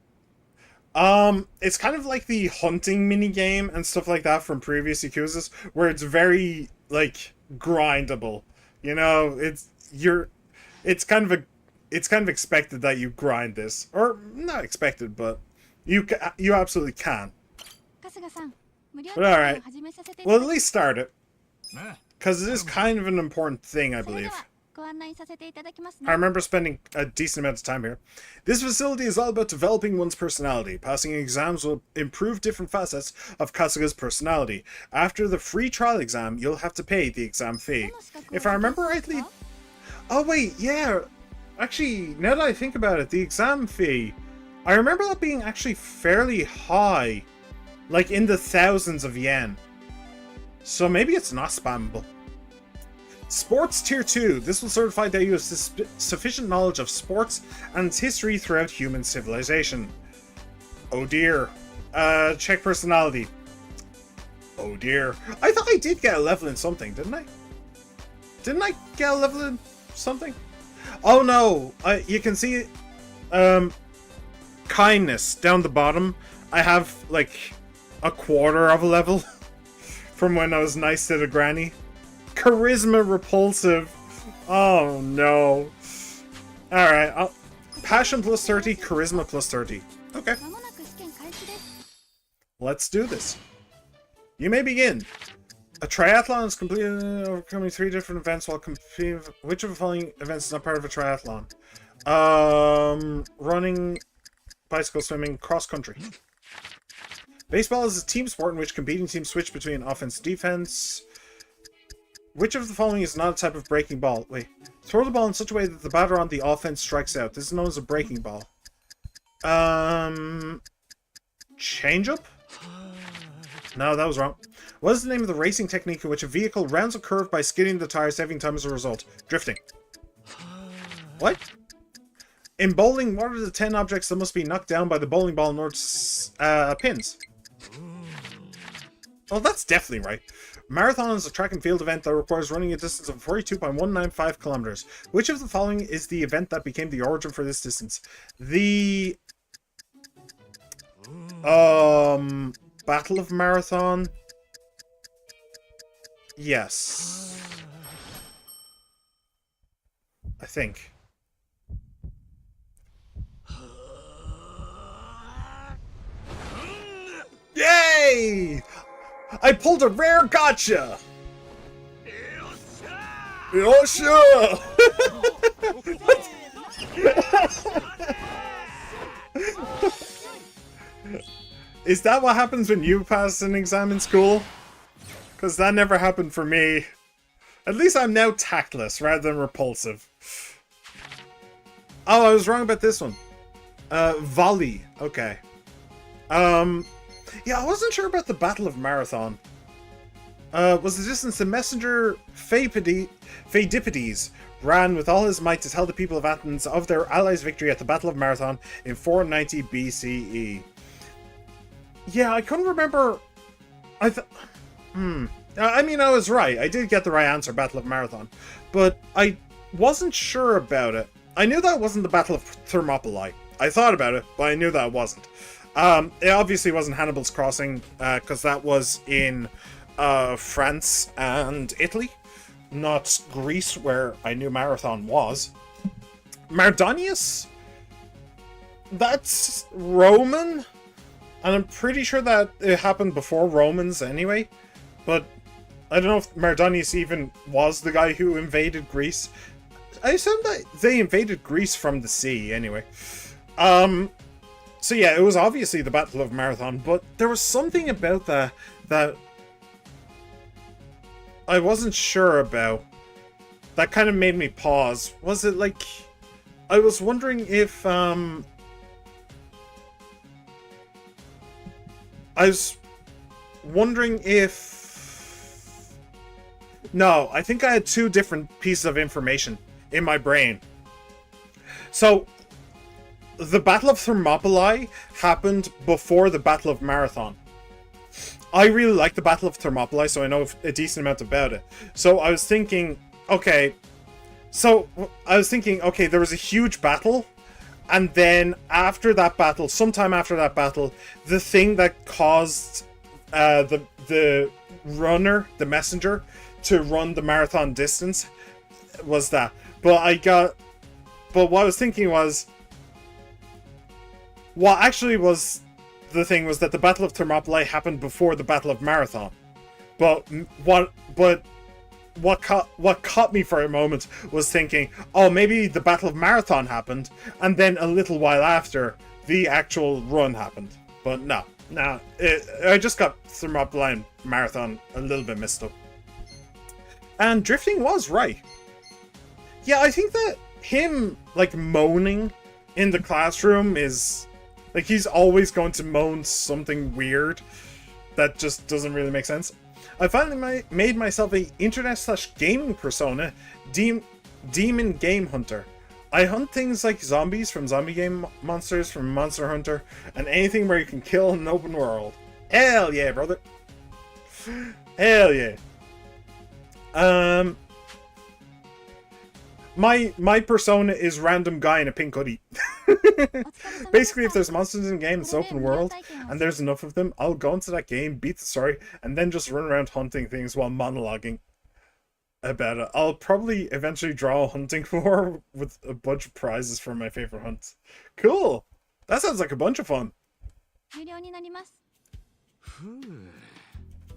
it's kind of like the hunting mini game and stuff like that from previous Yakuzas, where it's very like grindable. You know, it's kind of expected that you grind this, or not expected, but you absolutely can. 春日さん、無料 But all 体 right. 験を始めさせていた Well, だ at き least start it. なあ。 Because it is kind of an important thing, I それで believe. はご案内させていただきます I ね。 remember spending a decent amount of time here. This facility is all about developing one's personality. Passing exams will improve different facets of Kasuga's personality. After the free trial exam, you'll have to pay the exam fee. どの資格を If I remember 受験し rightly... ますか？ Oh, wait, yeah. Actually, now that I think about it, the exam fee... I remember that being actually fairly high. Like, in the thousands of yen. So maybe it's not spammable. Sports Tier 2. This will certify that you have sufficient knowledge of sports and its history throughout human civilization. Oh dear. Check personality. Oh dear. I thought I did get a level in something, didn't I? Didn't I get a level in something? Oh no. You can see kindness down the bottom. I have like a quarter of a level from when I was nice to the granny. Charisma repulsive. Oh no. Alright, passion plus 30, charisma plus 30. Okay. Let's do this. You may begin. A triathlon is completed overcoming 3 different events while competing. Which of the following events is not part of a triathlon? Running, bicycle, swimming, cross country. Baseball is a team sport in which competing teams switch between offense and defense. Which of the following is not a type of breaking ball? Wait. Throw the ball in such a way that the batter on the offense strikes out. This is known as a breaking ball. Change up? No, that was wrong. What is the name of the racing technique in which a vehicle rounds a curve by skidding the tire, saving time as a result? Drifting. What? In bowling, what are the 10 objects that must be knocked down by the bowling ball in order to pins? Oh, that's definitely right. Marathon is a track and field event that requires running a distance of 42.195 kilometers. Which of the following is the event that became the origin for this distance? The Battle of Marathon. Yes. I think. Yay! I pulled a rare gotcha! Yosha! Is that what happens when you pass an exam in school? Because that never happened for me. At least I'm now tactless rather than repulsive. Oh, I was wrong about this one. Volley. Okay. Yeah, I wasn't sure about the Battle of Marathon. Was the distance the messenger Pheidippides ran with all his might to tell the people of Athens of their allies' victory at the Battle of Marathon in 490 BCE. Yeah, I couldn't remember. I mean, I was right. I did get the right answer, Battle of Marathon. But I wasn't sure about it. I knew that wasn't the Battle of Thermopylae. I thought about it, but I knew that it wasn't. It obviously wasn't Hannibal's Crossing, because that was in France and Italy, not Greece, where I knew Marathon was. Mardonius? That's Roman? And I'm pretty sure that it happened before Romans anyway, but I don't know if Mardonius even was the guy who invaded Greece. I assume that they invaded Greece from the sea anyway. So yeah, it was obviously the Battle of Marathon, but there was something about that I wasn't sure about. That kind of made me pause. Was it like... I was wondering if, I was wondering if... No, I think I had two different pieces of information in my brain. So, the Battle of Thermopylae happened before the Battle of Marathon. I really like the Battle of Thermopylae, so I know a decent amount about it. So I was thinking, okay, there was a huge battle, and then after that battle, sometime after that battle, the thing that caused the runner, the messenger, to run the marathon distance was that. But what I was thinking was, what actually was the thing was that the Battle of Thermopylae happened before the Battle of Marathon. But what caught me for a moment was thinking, oh, maybe the Battle of Marathon happened, and then a little while after, the actual run happened. But no, I just got Thermopylae and Marathon a little bit mixed up. And drifting was right. Yeah, I think that him, like, moaning in the classroom is... Like, he's always going to moan something weird that just doesn't really make sense. I finally made myself a internet/gaming persona, Demon Game Hunter. I hunt things like zombies from Zombie Game Monsters from Monster Hunter, and anything where you can kill in an open world. Hell yeah, brother. Hell yeah. My persona is random guy in a pink hoodie. Basically, if there's monsters in the game, it's open world, and there's enough of them, I'll go into that game, beat the story, and then just run around hunting things while monologuing about it. I'll probably eventually draw a hunting war with a bunch of prizes for my favorite hunts. Cool! That sounds like a bunch of fun.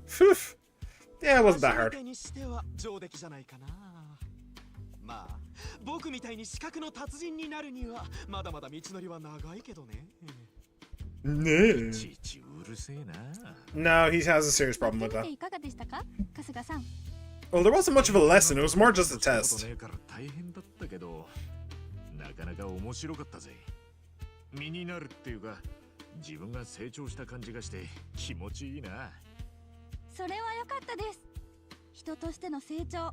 Phew. Yeah, it wasn't that hard. まあ、僕みたいに資格の達人になるにはまだまだ道のりは長いけどね。ねえ。ちちうるせえNo,な。he has a serious problem with that. いかがでしたか、春日さん。Well, there wasn't much of a lesson. It was more just a test. 大変だったけど、なかなか面白かったぜ。身になるっていうか、自分が成長した感じがして気持ちいいな。それは良かったです。人としての成長。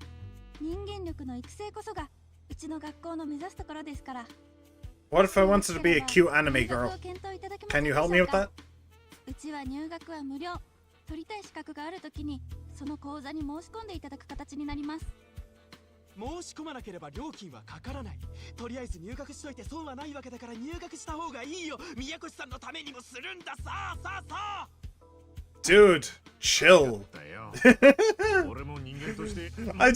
人間力の育成こそがうちの学校の目指すところですから。What if I wanted to be a cute anime girl? Can you help me with that? うちは入学は無料。取りたい資格があるときにその講座に申し込んでいただく形になります。申し込まなければ料金はかからない。とりあえず入学しといて損はないわけだから入学した方がいいよ。宮越さんのためにもするんだ。さあさあさあ。Dude, chill. I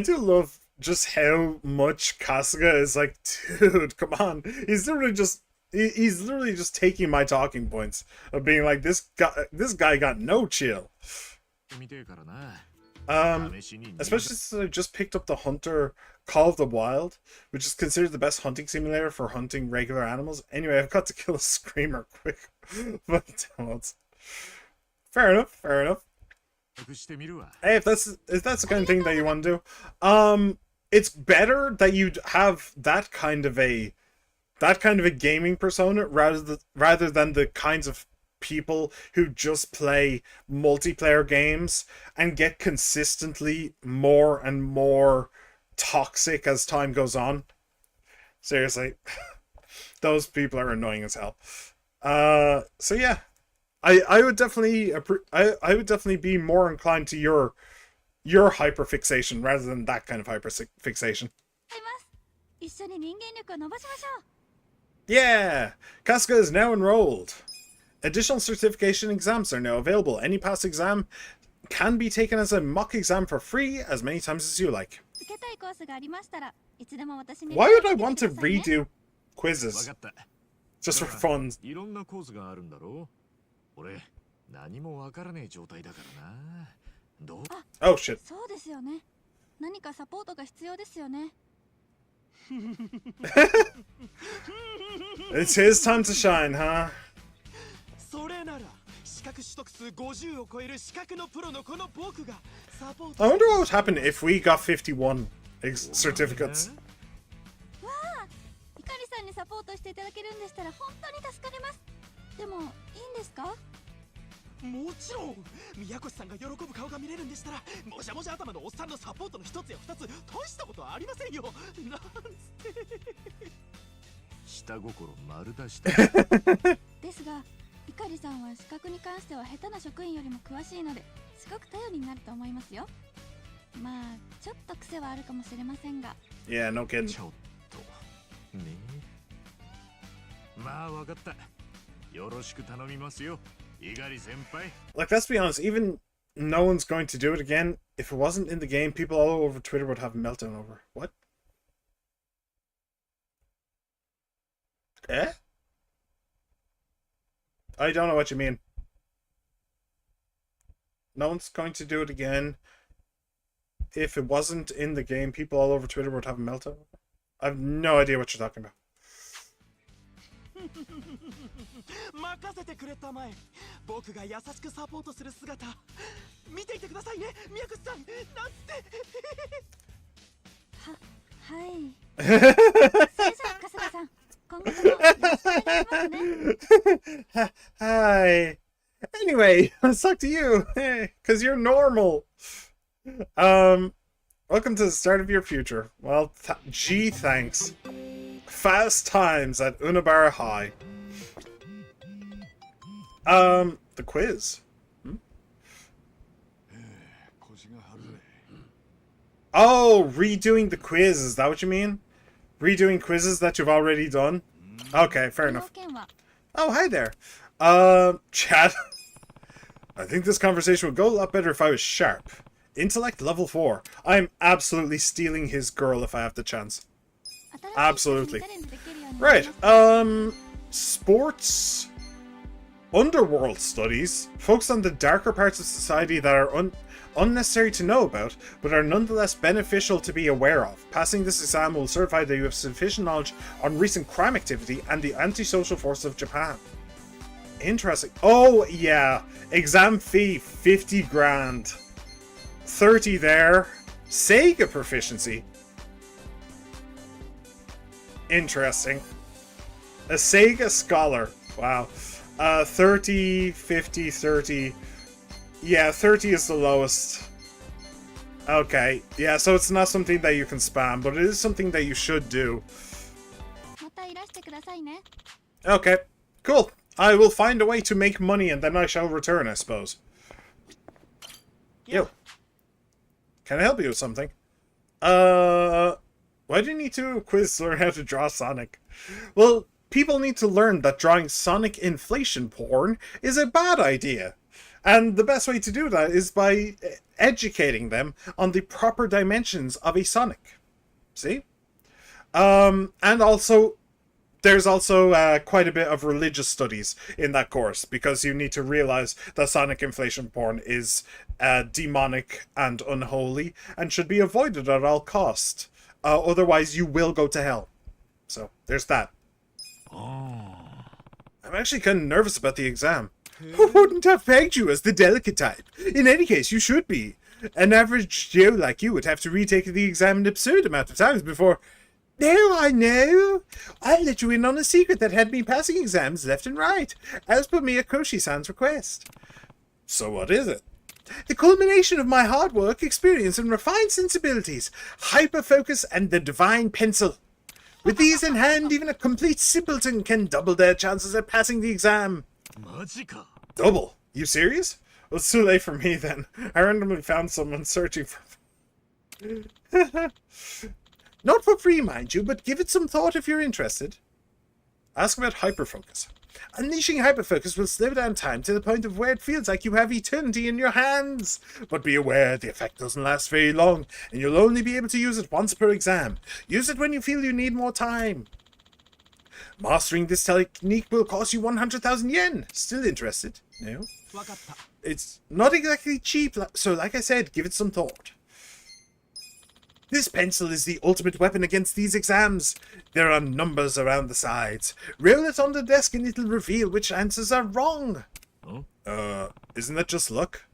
do love just how much Kasuga is like, dude, come on. He's literally just taking my talking points of being like, this guy got no chill. Especially since I just picked up the Hunter Call of the Wild, which is considered the best hunting simulator for hunting regular animals. Anyway, I've got to kill a screamer quick. But fair enough. Hey, if that's the kind of thing that you want to do, it's better that you have that kind of a gaming persona rather than the kinds of people who just play multiplayer games and get consistently more and more toxic as time goes on. Seriously, those people are annoying as hell. So yeah. I would definitely be more inclined to your hyperfixation rather than that kind of hyperfixation. Yeah! Kasuga is now enrolled. Additional certification exams are now available. Any past exam can be taken as a mock exam for free as many times as you like. Why would I want to redo quizzes? Just for fun. Oh shit. そうですよね。何かサポートが必要ですよね。It's his time to shine, huh? それなら資格取得数50を超える資格のプロのこの僕がサポー I wonder what would happen if we got 51 certificates. わあ、ひかりさんにサポートしていただけるんでしたら本当に助かります。でもいいんですか？もちろん宮越さんが喜ぶ顔が見れるんでしたらもじゃもじゃ頭のおっさんのサポートの一つや二つ大したことはありませんよなんつって下心丸出したですがひかりさんは資格に関しては下手な職員よりも詳しいのですごく頼りになると思いますよ。まあちょっと癖はあるかもしれませんが Yeah, no kidding. ちょっとねまあわかったよろしく頼みますよ Like, let's be honest, even no one's going to do it again. If it wasn't in the game, people all over Twitter would have a meltdown over. What? Eh? I don't know what you mean. No one's going to do it again. If it wasn't in the game, people all over Twitter would have a meltdown. I have no idea what you're talking about. 任せてくれたまえ僕が優しくサポートする姿見ていてくださいね宮越さんなんてはいそれじゃあ春日さん今後ともよろしくお願いしますねHi Anyway, let's talk to you, because you're normal. Welcome to the start of your future. Well, gee, thanks. Fast times at Unabara High. The quiz. Oh, redoing the quiz, is that what you mean? Redoing quizzes that you've already done? Okay, fair enough. Oh, hi there. Chad. I think this conversation would go a lot better if I was sharp. Intellect level 4. I'm absolutely stealing his girl if I have the chance. Absolutely. Right, sports... Underworld studies focus on the darker parts of society that are unnecessary to know about, but are nonetheless beneficial to be aware of. Passing this exam will certify that you have sufficient knowledge on recent crime activity and the antisocial forces of Japan. Interesting. Oh, yeah. Exam fee, 50 grand. 30 there. Sega proficiency. Interesting. A Sega scholar. Wow. 30, 50, 30. Yeah, 30 is the lowest. Okay. Yeah, so it's not something that you can spam, but it is something that you should do. Okay. Cool. I will find a way to make money and then I shall return, I suppose. Yo. Can I help you with something? Why do you need to quiz to learn how to draw Sonic? Well, people need to learn that drawing Sonic inflation porn is a bad idea. And the best way to do that is by educating them on the proper dimensions of a Sonic. See? And also, there's also quite a bit of religious studies in that course, because you need to realize that Sonic inflation porn is demonic and unholy and should be avoided at all costs. Otherwise, you will go to hell. So, there's that. I'm actually kind of nervous about the exam. Who wouldn't have pegged you as the delicate type? In any case, you should be. An average Joe like you would have to retake the exam an absurd amount of times before... No, I know. I let you in on a secret that had me passing exams left and right, as per Miyakoshi-san's request. So what is it? The culmination of my hard work, experience, and refined sensibilities, hyperfocus, and the divine pencil. With these in hand, even a complete simpleton can double their chances at passing the exam. Double? You serious? Well, it's too late for me then. I randomly found someone searching for... Not for free, mind you, but give it some thought if you're interested. Ask about hyperfocus. Unleashing hyperfocus will slow down time to the point of where it feels like you have eternity in your hands. But be aware, the effect doesn't last very long, and you'll only be able to use it once per exam. Use it when you feel you need more time. Mastering this technique will cost you 100,000 yen. Still interested? No? It's not exactly cheap, so like I said, give it some thought. This pencil is the ultimate weapon against these exams. There are numbers around the sides. Roll it on the desk and it'll reveal which answers are wrong. Isn't that just luck?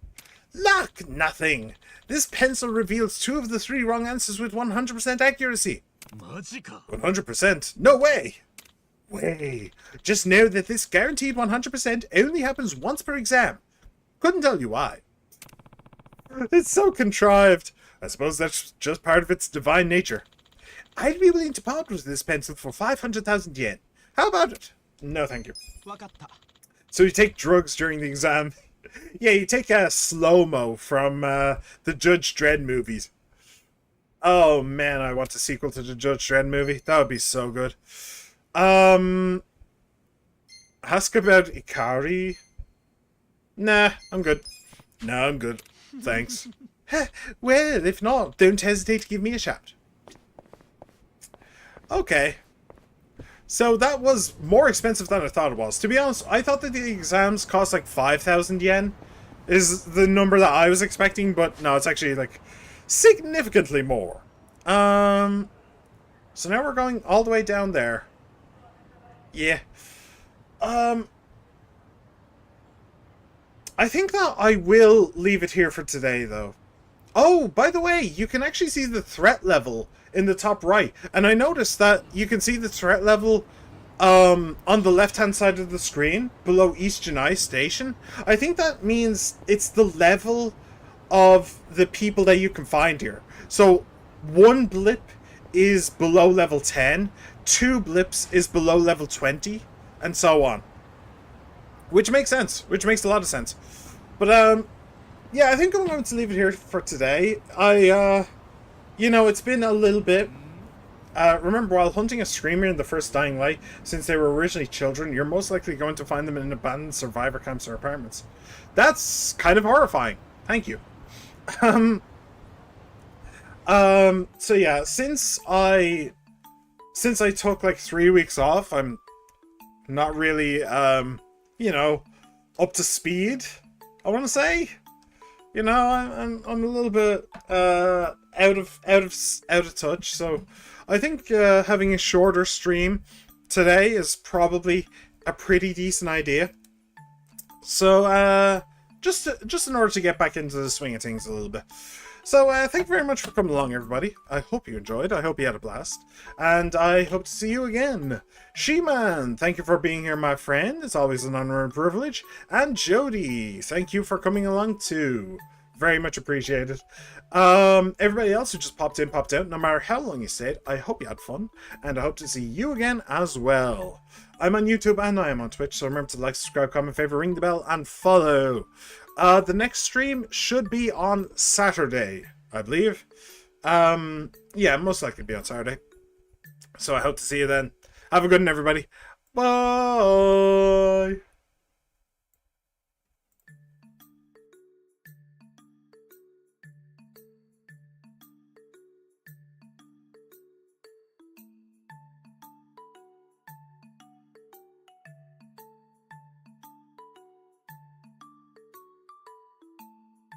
Luck? Nothing. This pencil reveals 2 of the 3 wrong answers with 100% accuracy. 100%? No way! Way. Just know that this guaranteed 100% only happens once per exam. Couldn't tell you why. It's so contrived. I suppose that's just part of its divine nature. I'd be willing to part with this pencil for 500,000 yen. How about it? No, thank you. So you take drugs during the exam? Yeah, you take a slow-mo from the Judge Dredd movies. Oh man, I want a sequel to the Judge Dredd movie. That would be so good. Ask about Ikari? Nah, I'm good. No, I'm good. Thanks. Well, if not, don't hesitate to give me a shout. Okay. So that was more expensive than I thought it was. To be honest, I thought that the exams cost like 5,000 yen is the number that I was expecting, but no, it's actually like significantly more. So now we're going all the way down there. Yeah. I think that I will leave it here for today, though. Oh, by the way, you can actually see the threat level in the top right. And I noticed that you can see the threat level on the left-hand side of the screen, below East Janai Station, I think that means it's the level of the people that you can find here. So, one blip is below level 10, two blips is below level 20, and so on. Which makes sense. Which makes a lot of sense. But, yeah, I think I'm going to leave it here for today. You know, it's been a little bit. Remember, while hunting a screamer in the first Dying Light, since they were originally children, you're most likely going to find them in abandoned survivor camps or apartments. That's kind of horrifying. Thank you. So yeah, since I took like 3 weeks off, I'm not really, you know, up to speed, I want to say. You know, I'm a little bit, out of touch, so I think having a shorter stream today is probably a pretty decent idea. So just in order to get back into the swing of things a little bit. So thank you very much for coming along, everybody. I hope you enjoyed. I hope you had a blast, and I hope to see you again. She-Man, thank you for being here, my friend. It's always an honor and privilege. And Jody, thank you for coming along too. Very much appreciated. Everybody else who just popped in, popped out, no matter how long you stayed, I hope you had fun, and I hope to see you again as well. I'm on YouTube and I am on Twitch, so remember to like, subscribe, comment, favorite, ring the bell, and follow. The next stream should be on Saturday, I believe. Yeah, most likely be on Saturday. So I hope to see you then. Have a good one, everybody. Bye!